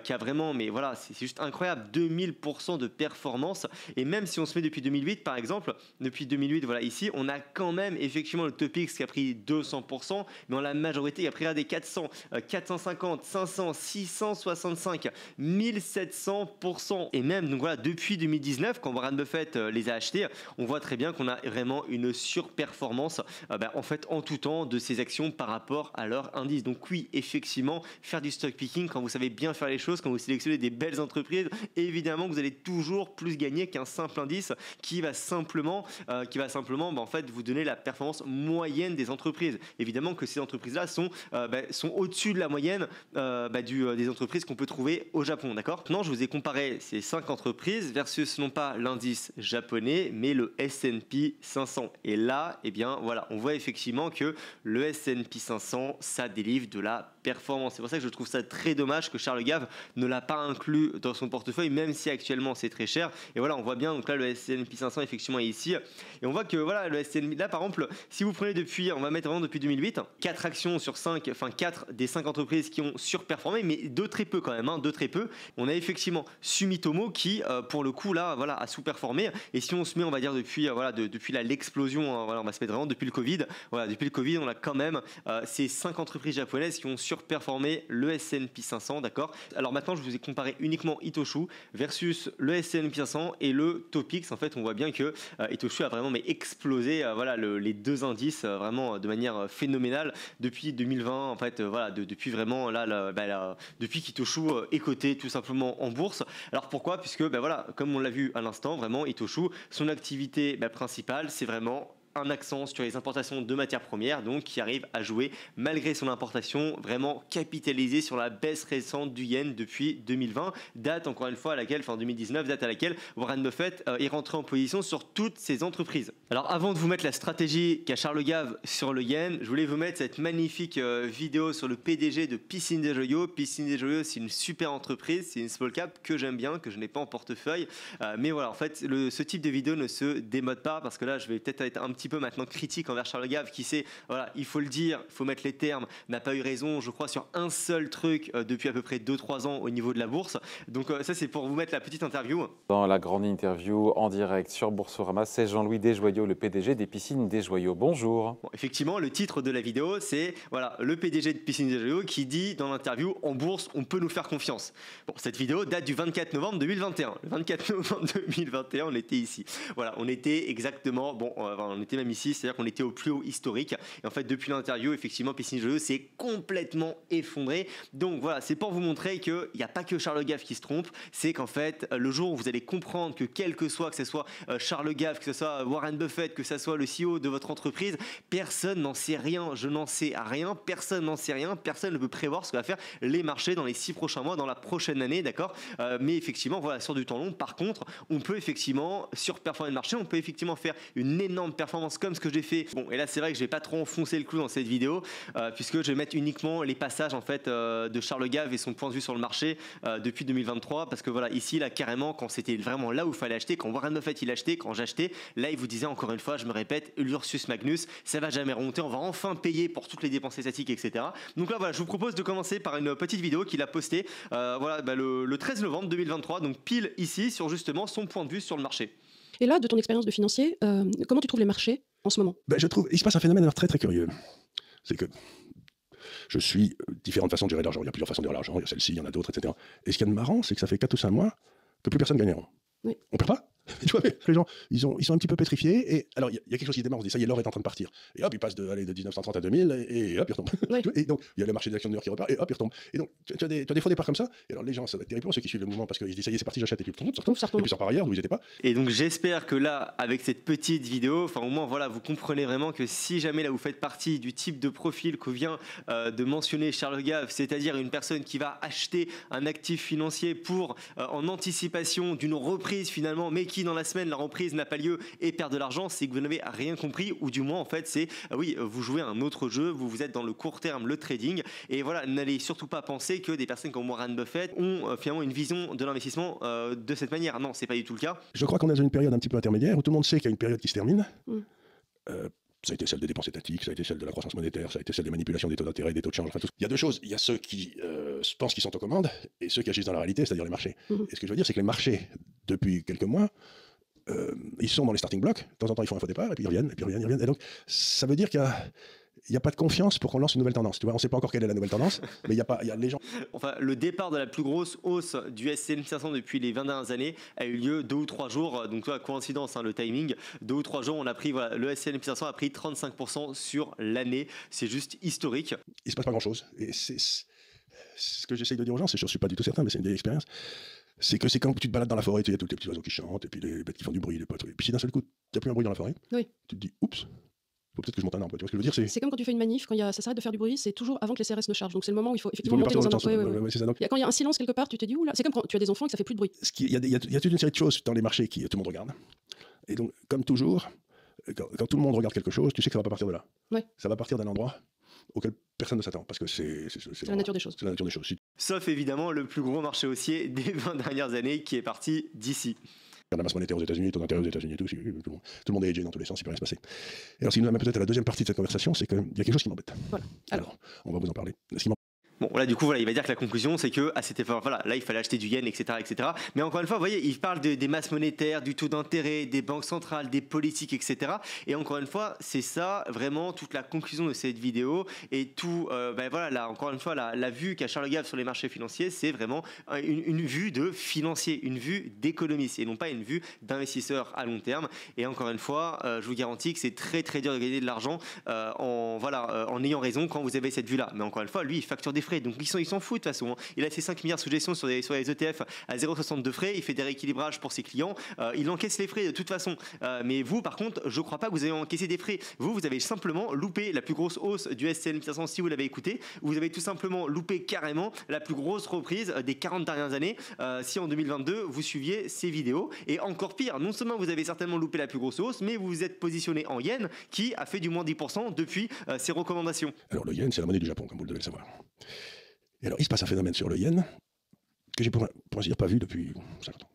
qui a vraiment, mais voilà, c'est juste incroyable, 2000% de performance. Et même si on se met depuis 2008 par exemple, depuis 2008, voilà, ici on a quand même effectivement le Topix qui a pris 200%, mais en la majorité il a pris des 400, 450, 500, 665, 1700%. Et même donc voilà, depuis 2019, quand Warren Buffett les a achetés, on voit très bien qu'on a vraiment une surperformance en fait en tout temps de ces actions par rapport à leur indice. Donc oui, effectivement, faire du stock picking quand vous savez bien faire les choses, quand vous sélectionnez des belles entreprises, évidemment que vous allez toujours plus gagner qu'un simple indice qui va simplement en fait vous donner la performance moyenne des entreprises. Évidemment que ces entreprises-là sont au-dessus de la moyenne des entreprises qu'on peut trouver au Japon, d'accord. Maintenant, je vous ai comparé ces 5 entreprises versus non pas l'indice japonais, mais le S&P 500. Et là, eh bien, voilà, on voit effectivement que le S&P 500, ça délivre de la performance. C'est pour ça que je trouve ça très dommage que Charles Gave ne l'a pas inclus dans son portefeuille, même si actuellement c'est très cher. Et voilà, on voit bien, donc là, le S&P 500 effectivement est ici. Et on voit que voilà, le S&P, là par exemple, si vous prenez on va mettre vraiment depuis 2008, 4 actions sur 5, enfin 4 des 5 entreprises qui ont surperformé, mais de très peu quand même, de très peu. On a effectivement Sumitomo qui, pour le coup, là, voilà, a sous-performé. Et si on se met, on va dire, depuis l'explosion, voilà, on va se mettre vraiment depuis le Covid. Voilà, depuis le Covid, on a quand même ces 5 entreprises japonaises qui ont surperformé le S&P 500, d'accord. Alors maintenant, je vous ai comparé uniquement Itochu versus le S&P 500 et le Topix. En fait, on voit bien que Itochu a vraiment explosé, voilà, les deux indices vraiment de manière phénoménale depuis 2020. En fait, voilà, depuis vraiment depuis qu'Itochu est coté tout simplement en bourse. Alors pourquoi? Puisque voilà, comme on l'a vu à l'instant, vraiment Itochu, son activité principale, c'est vraiment un accent sur les importations de matières premières, donc qui arrive à jouer malgré son importation, vraiment capitalisé sur la baisse récente du yen depuis 2020, date encore une fois à laquelle, enfin 2019, date à laquelle Warren Buffett est rentré en position sur toutes ces entreprises. Alors avant de vous mettre la stratégie qu'a Charles Gave sur le yen, je voulais vous mettre cette magnifique vidéo sur le PDG de Piscine des Joyaux. Piscine des Joyaux, c'est une super entreprise, c'est une small cap que j'aime bien, que je n'ai pas en portefeuille, mais voilà, en fait, ce type de vidéo ne se démode pas, parce que là, je vais peut-être être un petit peu maintenant critique envers Charles Gave, qui sait, voilà, il faut le dire, il faut mettre les termes, n'a pas eu raison, je crois, sur un seul truc depuis à peu près 2-3 ans au niveau de la bourse. Donc ça, c'est pour vous mettre la petite interview. Dans la grande interview en direct sur Boursorama, c'est Jean-Louis Desjoyaux Joyaux, le PDG des Piscines des Joyaux. Bonjour. Bon, effectivement, le titre de la vidéo, c'est voilà, le PDG de Piscines des Joyaux qui dit dans l'interview en bourse, on peut nous faire confiance. Bon, cette vidéo date du 24 novembre 2021. Le 24 novembre 2021, on était ici. Voilà, on était exactement, bon, on était même ici, c'est-à-dire qu'on était au plus haut historique. Et en fait, depuis l'interview, effectivement, Piscines des Joyaux s'est complètement effondré. Donc voilà, c'est pour vous montrer qu'il n'y a pas que Charles Gave qui se trompe, c'est qu'en fait, le jour où vous allez comprendre que quel que ce soit Charles Gave, que ce soit Warren Buffett, que ce soit le CEO de votre entreprise, personne n'en sait rien, je n'en sais rien, personne n'en sait rien, personne ne peut prévoir ce que va faire les marchés dans les 6 prochains mois, dans la prochaine année, d'accord. Mais effectivement, voilà, sur du temps long, par contre, on peut effectivement surperformer le marché, on peut effectivement faire une énorme performance comme ce que j'ai fait. Bon, et là, c'est vrai que je vais pas trop enfoncer le clou dans cette vidéo, puisque je vais mettre uniquement les passages en fait de Charles Gave et son point de vue sur le marché depuis 2023, parce que voilà, ici, là, carrément, quand c'était vraiment là où il fallait acheter, quand Warren Buffett il achetait, quand j'achetais, là, il vous disait encore une fois, je me répète, l'Ursus Magnus, ça va jamais remonter, on va enfin payer pour toutes les dépenses statiques, etc. Donc là, voilà, je vous propose de commencer par une petite vidéo qu'il a postée voilà, le 13 novembre 2023, donc pile ici, sur justement son point de vue sur le marché. Et là, de ton expérience de financier, comment tu trouves les marchés en ce moment? Je trouve il se passe un phénomène très très curieux. C'est que je suis différentes façons de gérer l'argent. Il y a plusieurs façons de gérer l'argent, il y a celle-ci, il y en a d'autres, etc. Et ce qu'il y a de marrant, c'est que ça fait 4 ou 5 mois que plus personne gagnera. Oui. On perd pas. Tu vois, les gens, ils sont un petit peu pétrifiés. Et alors, il y a quelque chose qui démarre, on se dit, ça y est, l'or est en train de partir. Et hop, il passe de 1930 à 2000, et hop, il retombe. Oui. Et donc, il y a le marché des actions de New York qui repart, et hop, il retombe. Et donc, tu as des faux départs comme ça. Et alors, les gens, ça va être terrible pour ceux qui suivent le mouvement, parce qu'ils se disent, ça y est, c'est parti, j'achète, et puis ça retombe. Ça retombe. Et puis ça repart ailleurs, d'où ils n'étaient pas. Et donc j'espère que là, avec cette petite vidéo, enfin au moins voilà, vous comprenez vraiment que si jamais là vous faites partie du type de profil que vient de mentionner Charles Gave, c'est-à-dire une personne qui va acheter un actif financier pour en anticipation d'une reprise finalement, mais qui dans la semaine la reprise n'a pas lieu et perd de l'argent, c'est que vous n'avez rien compris, ou du moins en fait c'est oui, vous jouez un autre jeu, vous êtes dans le court terme, le trading, et voilà, n'allez surtout pas penser que des personnes comme Warren Buffett ont finalement une vision de l'investissement de cette manière. Non, c'est pas du tout le cas. Je crois qu'on est dans une période un petit peu intermédiaire où tout le monde sait qu'il y a une période qui se termine. Mm. Ça a été celle des dépenses étatiques, ça a été celle de la croissance monétaire, ça a été celle des manipulations des taux d'intérêt, des taux de change, enfin tout. Il y a deux choses. Il y a ceux qui pensent qu'ils sont aux commandes et ceux qui agissent dans la réalité, c'est-à-dire les marchés. Et ce que je veux dire, c'est que les marchés, depuis quelques mois, ils sont dans les starting blocks. De temps en temps, ils font un faux départ et puis ils reviennent, et puis ils reviennent, ils reviennent. Et donc, ça veut dire qu'il n'y a pas de confiance pour qu'on lance une nouvelle tendance. Tu vois, on ne sait pas encore quelle est la nouvelle tendance, mais il y a les gens. Enfin, le départ de la plus grosse hausse du S&P 500 depuis les 20 dernières années a eu lieu 2 ou 3 jours. Donc, toi, coïncidence, hein, le timing. 2 ou 3 jours, on a pris, voilà, le S&P 500 a pris 35% sur l'année. C'est juste historique. Il ne se passe pas grand-chose. Et c'est ce que j'essaye de dire aux gens, je ne suis pas du tout certain, mais c'est une vieille expérience. C'est que c'est quand tu te balades dans la forêt, il y a tous les petits oiseaux qui chantent, et puis les bêtes qui font du bruit, les potes. Et puis si d'un seul coup, tu n'as plus un bruit dans la forêt, Oui. tu te dis, oups, faut peut-être que je monte un arbre. Tu vois ce que je veux dire, C'est comme quand tu fais une manif, quand ça s'arrête de faire du bruit, c'est toujours avant que les CRS ne chargent. Donc c'est le moment où il faut il effectivement vaut mieux monter partir dans dans un le endroit. sens. Ouais, c'est ça. Donc, Quand il y a un silence quelque part, tu te dis, oula, c'est comme quand tu as des enfants et que ça fait plus de bruit. il y a toute une série de choses dans les marchés qui tout le monde regarde. Et donc, comme toujours, quand tout le monde regarde quelque chose, tu sais que ça va pas partir de là. Ouais. Ça va partir d'un endroit auquel personne ne s'attend, parce que c'est la nature des choses. C'est la nature des choses. Si Sauf évidemment le plus gros marché haussier des 20 dernières années qui est parti d'ici. la masse monétaire aux États-Unis, taux d'intérêt aux États-Unis, tout le monde est hedgé dans tous les sens, il peut rien se passer. Et alors, ce qui nous amène peut-être à la deuxième partie de cette conversation, c'est qu'il y a quelque chose qui m'embête. Voilà. Alors, on va vous en parler. Bon, là, du coup, voilà, il va dire que la conclusion, c'est que à cet effort, voilà, là, il fallait acheter du yen, etc., etc. Mais encore une fois, vous voyez, il parle des masses monétaires, du taux d'intérêt, des banques centrales, des politiques, etc. Et encore une fois, c'est ça vraiment toute la conclusion de cette vidéo et tout. Voilà, là, encore une fois, la vue qu'a Charles Gave sur les marchés financiers, c'est vraiment une vue de financier, une vue d'économiste et non pas une vue d'investisseur à long terme. Et encore une fois, je vous garantis que c'est très très dur de gagner de l'argent en ayant raison quand vous avez cette vue-là. Mais encore une fois, lui, il facture des frais, donc il s'en fout de toute façon, hein. Il a ses 5 milliards sous gestion sur les ETF à 0,60 de frais, il fait des rééquilibrages pour ses clients, il encaisse les frais de toute façon, mais vous par contre je crois pas que vous avez encaissé des frais, vous avez simplement loupé la plus grosse hausse du S&P 500 si vous l'avez écouté, vous avez tout simplement loupé carrément la plus grosse reprise des 40 dernières années si en 2022 vous suiviez ces vidéos. Et encore pire, non seulement vous avez certainement loupé la plus grosse hausse, mais vous vous êtes positionné en yen qui a fait du moins 10% depuis ses recommandations. Alors le yen, c'est la monnaie du Japon, comme vous le devez le savoir. Et alors il se passe un phénomène sur le yen que j'ai pour ainsi dire pas vu depuis 50 ans.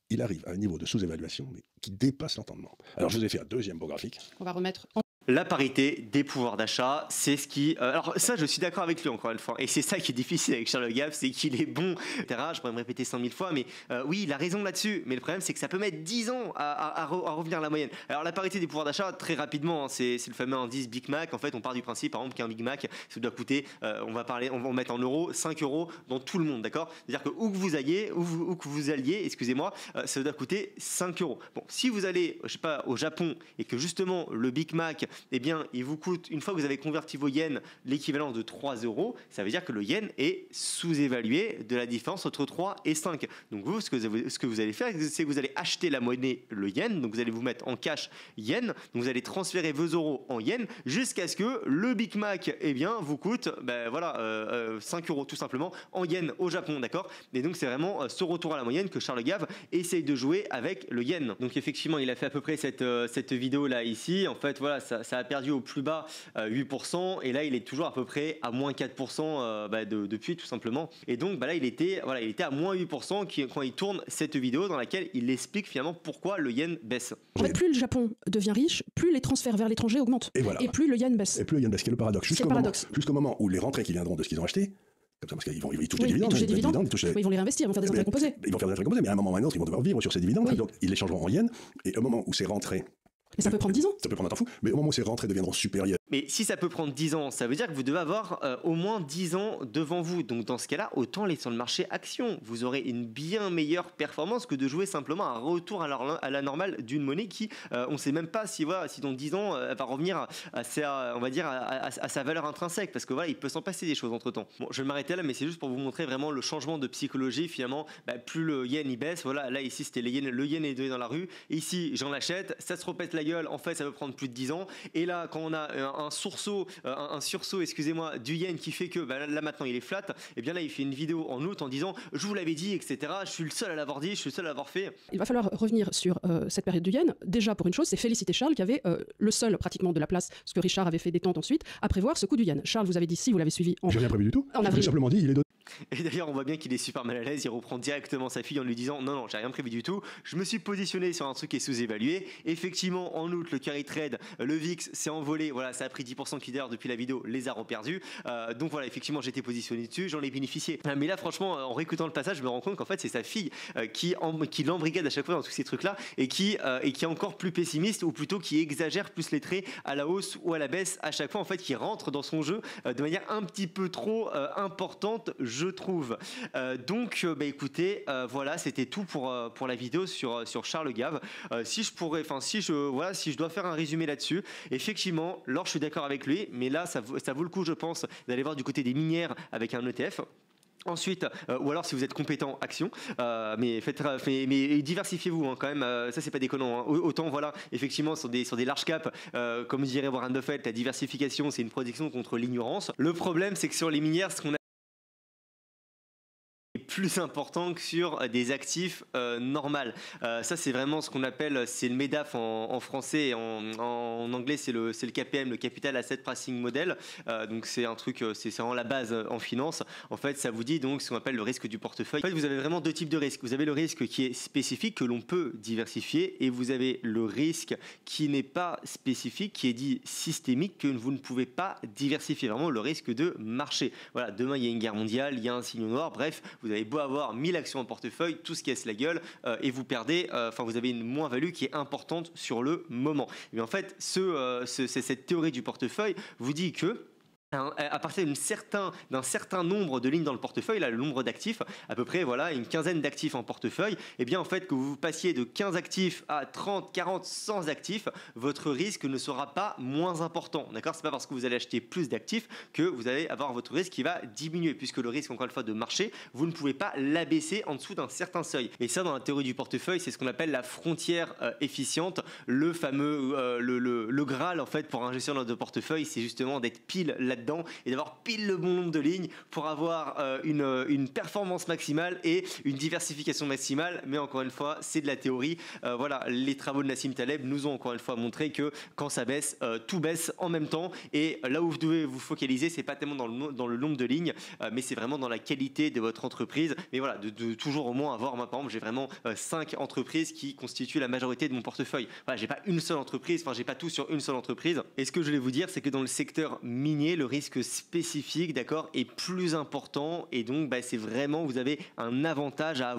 Il arrive à un niveau de sous-évaluation mais qui dépasse l'entendement. Alors je vous ai fait un deuxième beau graphique. On va remettre La parité des pouvoirs d'achat, c'est ce qui... alors ça, je suis d'accord avec lui encore une fois. Et c'est ça qui est difficile avec Charles Gave, c'est qu'il est bon, etc. Je pourrais me répéter 100 000 fois, mais oui, il a raison là-dessus. Mais le problème, c'est que ça peut mettre 10 ans à revenir à la moyenne. Alors la parité des pouvoirs d'achat, très rapidement, hein, c'est le fameux indice Big Mac. En fait, on part du principe, par exemple, qu'un Big Mac, ça doit coûter, on va mettre en euros, 5 euros dans tout le monde, d'accord? C'est-à-dire que où que vous alliez, excusez-moi, ça doit coûter 5 euros. Bon, si vous allez, je sais pas, au Japon, et que justement, le Big Mac, eh bien, il vous coûte, une fois que vous avez converti vos yens, l'équivalent de 3 euros, ça veut dire que le yen est sous-évalué de la différence entre 3 et 5. Donc vous, ce que vous allez faire, c'est que vous allez acheter la monnaie, le yen, donc vous allez vous mettre en cash yen, donc vous allez transférer vos euros en yen, jusqu'à ce que le Big Mac, eh bien, vous coûte, 5 euros tout simplement, en yen au Japon, d'accord? Et donc c'est vraiment ce retour à la moyenne que Charles Gave essaye de jouer avec le yen. Donc effectivement, il a fait à peu près cette vidéo là ici. En fait, voilà, ça a perdu au plus bas 8%, et là il est toujours à peu près à moins 4% depuis, tout simplement. Et donc là il était à moins 8% quand il tourne cette vidéo dans laquelle il explique finalement pourquoi le yen baisse. En fait, plus le Japon devient riche, plus les transferts vers l'étranger augmentent. Et voilà. Et plus le yen baisse. Et plus le yen baisse, qui est le paradoxe. Jusqu'au moment où les rentrées qui viendront de ce qu'ils ont acheté, comme ça, parce qu'ils touchent des dividendes. Ils vont les réinvestir, ils vont faire des intérêts composés. Ils vont faire des intérêts composés, mais à un moment ou à un autre, ils vont devoir vivre sur ces dividendes. Oui. Donc ils les changeront en yens, et au moment où ces rentrées... Mais ça peut prendre 10 ans. Ça peut prendre un temps fou, mais au moment où ces rentrées deviendront supérieures... Mais si ça peut prendre 10 ans, ça veut dire que vous devez avoir au moins 10 ans devant vous. Donc dans ce cas-là, autant aller sur le marché action. Vous aurez une bien meilleure performance que de jouer simplement un retour à la normale d'une monnaie qui, on ne sait même pas si dans 10 ans, elle va revenir à sa valeur intrinsèque. Parce que voilà, il peut s'en passer des choses entre-temps. Bon, je vais m'arrêter là, mais c'est juste pour vous montrer vraiment le changement de psychologie. Finalement, plus le yen il baisse, voilà, là ici c'était le yen est donné dans la rue. Et ici, j'en l'achète, ça se repète la gueule. En fait, ça peut prendre plus de 10 ans. Et là, quand on a un sursaut, excusez-moi, du yen qui fait que là maintenant il est flat, et bien là il fait une vidéo en août en disant je vous l'avais dit, etc. Je suis le seul à l'avoir dit, je suis le seul à l'avoir fait. Il va falloir revenir sur cette période du yen. Déjà, pour une chose, c'est féliciter Charles qui avait le seul pratiquement de la place, ce que Richard avait fait détente ensuite, à prévoir ce coup du yen. Charles, vous avez dit, si vous l'avez suivi J'ai rien prévu du tout. En avril. J'ai simplement dit, il est Et d'ailleurs, on voit bien qu'il est super mal à l'aise. Il reprend directement sa fille en lui disant non, j'ai rien prévu du tout. Je me suis positionné sur un truc qui est sous-évalué. Effectivement, en août, le carry trade, le VIX s'est envolé. Voilà, ça a pris 10% qui d'ailleurs depuis la vidéo les a reperdus. Donc voilà, effectivement, j'étais positionné dessus, j'en ai bénéficié. Mais là, franchement, en réécoutant le passage, je me rends compte qu'en fait, c'est sa fille qui l'embrigade à chaque fois dans tous ces trucs-là et qui est encore plus pessimiste, ou plutôt qui exagère plus les traits à la hausse ou à la baisse à chaque fois. En fait, qui rentre dans son jeu de manière un petit peu trop importante, je trouve. Donc écoutez, voilà, c'était tout pour la vidéo sur Charles Gave. Si je dois faire un résumé là-dessus, effectivement, je suis d'accord avec lui, mais là ça vaut le coup, je pense, d'aller voir du côté des minières avec un ETF. Ensuite, ou alors si vous êtes compétent, action, mais diversifiez-vous hein, quand même, ça c'est pas déconnant, hein. Autant voilà, effectivement sur des large caps, comme dirait Warren Buffett, la diversification c'est une protection contre l'ignorance. Le problème c'est que sur les minières, ce qu'on a plus important que sur des actifs normales. Ça c'est vraiment ce qu'on appelle, c'est le MEDAF en français, et en anglais c'est le KPM, le Capital Asset Pricing Model. Donc c'est un truc, c'est vraiment la base en finance. En fait ça vous dit donc ce qu'on appelle le risque du portefeuille. En fait vous avez vraiment deux types de risques. Vous avez le risque qui est spécifique, que l'on peut diversifier, et vous avez le risque qui n'est pas spécifique, qui est dit systémique, que vous ne pouvez pas diversifier. Vraiment le risque de marché. Voilà, demain il y a une guerre mondiale, il y a un signe noir, bref, vous avez beau avoir 1000 actions en portefeuille, tout se casse la gueule et vous perdez, vous avez une moins-value qui est importante sur le moment. Et en fait, cette théorie du portefeuille vous dit que à partir d'un certain nombre de lignes dans le portefeuille, là, le nombre d'actifs, à peu près voilà, une quinzaine d'actifs en portefeuille, et bien en fait que vous passiez de 15 actifs à 30, 40, 100 actifs, votre risque ne sera pas moins important. D'accord ? C'est pas parce que vous allez acheter plus d'actifs que vous allez avoir votre risque qui va diminuer, puisque le risque, encore une fois, de marché, vous ne pouvez pas l'abaisser en dessous d'un certain seuil. Et ça, dans la théorie du portefeuille, c'est ce qu'on appelle la frontière efficiente, le fameux le Graal en fait pour un gestionnaire de portefeuille, c'est justement d'être pile là-dedans. là-dedans et d'avoir pile le bon nombre de lignes pour avoir une performance maximale et une diversification maximale. Mais encore une fois, c'est de la théorie. Voilà, les travaux de Nassim Taleb nous ont encore une fois montré que quand ça baisse, tout baisse en même temps. Et là où vous devez vous focaliser, c'est pas tellement dans le nombre de lignes, mais c'est vraiment dans la qualité de votre entreprise. Mais voilà, de toujours au moins avoir, moi par exemple, j'ai vraiment 5 entreprises qui constituent la majorité de mon portefeuille. Voilà, j'ai pas une seule entreprise, enfin j'ai pas tout sur une seule entreprise. Et ce que je voulais vous dire, c'est que dans le secteur minier, le risque spécifique, d'accord, est plus important. Et donc, c'est vraiment, vous avez un avantage à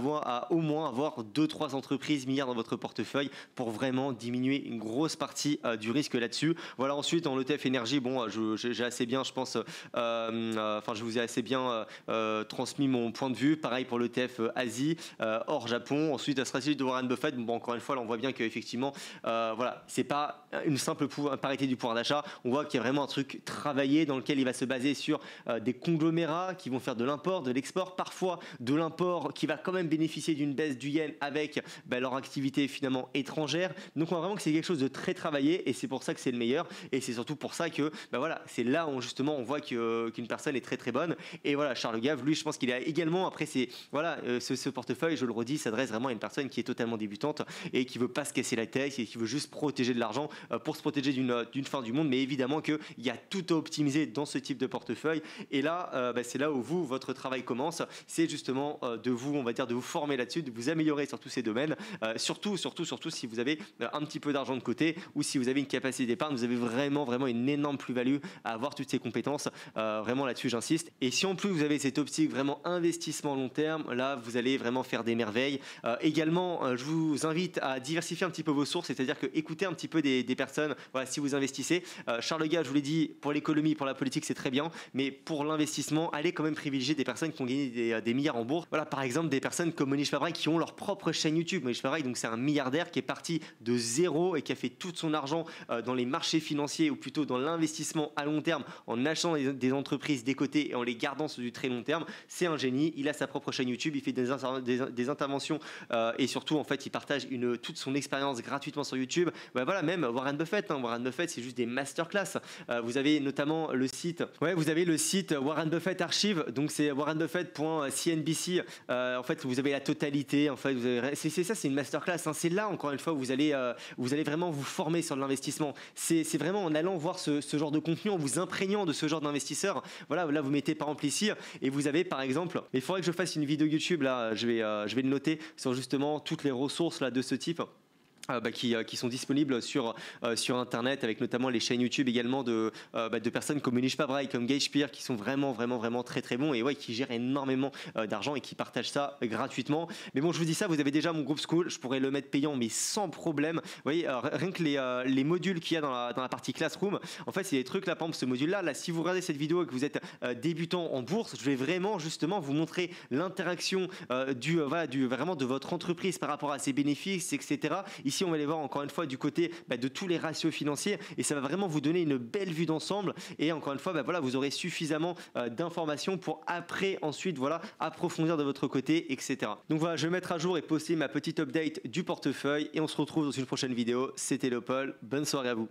au moins avoir 2-3 entreprises minières dans votre portefeuille pour vraiment diminuer une grosse partie du risque là-dessus. Voilà, ensuite en ETF énergie, bon, j'ai assez bien, je pense, je vous ai assez bien transmis mon point de vue. Pareil pour l'ETF Asie, hors Japon. Ensuite, la stratégie de Warren Buffett, bon, encore une fois, là, on voit bien qu'effectivement, voilà, c'est pas une simple parité du pouvoir d'achat. On voit qu'il y a vraiment un truc travaillé dans lequel il va se baser sur des conglomérats qui vont faire de l'import, de l'export, parfois de l'import qui va quand même bénéficier d'une baisse du yen avec leur activité finalement étrangère. Donc on voit vraiment que c'est quelque chose de très travaillé et c'est pour ça que c'est le meilleur et c'est surtout pour ça que voilà, c'est là où justement on voit qu'une personne est très très bonne. Et voilà, Charles Gave, lui, je pense qu'il a également, après c'est voilà, ce portefeuille, je le redis, s'adresse vraiment à une personne qui est totalement débutante et qui veut pas se casser la tête et qui veut juste protéger de l'argent pour se protéger d'une fin du monde. Mais évidemment qu'il y a tout à optimiser dans ce type de portefeuille. Et là, c'est là où votre travail commence. C'est justement de vous former là-dessus, de vous améliorer sur tous ces domaines. Surtout si vous avez un petit peu d'argent de côté ou si vous avez une capacité d'épargne, vous avez vraiment une énorme plus-value à avoir toutes ces compétences. Vraiment là-dessus, j'insiste. Et si en plus vous avez cette optique vraiment investissement long terme, là, vous allez vraiment faire des merveilles. Également, je vous invite à diversifier un petit peu vos sources, c'est-à-dire que écoutez un petit peu des personnes. Voilà, si vous investissez, Charles Gave, je vous l'ai dit, pour l'économie, pour la politique, c'est très bien, mais pour l'investissement, allez quand même privilégier des personnes qui ont gagné des milliards en bourse. Voilà, par exemple, des personnes comme Mohnish Pabrai qui ont leur propre chaîne YouTube. Mohnish Pabrai, donc c'est un milliardaire qui est parti de zéro et qui a fait tout son argent dans les marchés financiers ou plutôt dans l'investissement à long terme en achetant des entreprises des côtés et en les gardant sur du très long terme. C'est un génie. Il a sa propre chaîne YouTube, il fait des interventions et surtout en fait il partage toute son expérience gratuitement sur YouTube. Voilà, même Warren Buffett. Warren Buffett, c'est juste des masterclass. Vous avez notamment le site Warren Buffett Archive, donc c'est warrenbuffett.cnbc. En fait, vous avez la totalité. En fait, c'est une masterclass. C'est là encore une fois où vous allez vraiment vous former sur l'investissement. C'est vraiment en allant voir ce genre de contenu, en vous imprégnant de ce genre d'investisseurs. Voilà, là vous mettez par exemple ici et vous avez par exemple, il faudrait que je fasse une vidéo YouTube là. Je vais le noter sur justement toutes les ressources là de ce type. Qui sont disponibles sur internet, avec notamment les chaînes YouTube également de personnes comme Mohnish Pabrai, comme Gage Spear, qui sont vraiment très très bons et qui gèrent énormément d'argent et qui partagent ça gratuitement. Mais bon, je vous dis ça, vous avez déjà mon groupe School, je pourrais le mettre payant mais sans problème. Vous voyez, rien que les modules qu'il y a dans la partie Classroom, en fait c'est des trucs là, par exemple ce module là, si vous regardez cette vidéo et que vous êtes débutant en bourse, je vais vraiment justement vous montrer l'interaction vraiment de votre entreprise par rapport à ses bénéfices, etc. Ici, on va les voir encore une fois du côté de tous les ratios financiers et ça va vraiment vous donner une belle vue d'ensemble. Et encore une fois, vous aurez suffisamment d'informations pour ensuite approfondir de votre côté, etc. Donc voilà, je vais mettre à jour et poster ma petite update du portefeuille et on se retrouve dans une prochaine vidéo. C'était Léopold, bonne soirée à vous.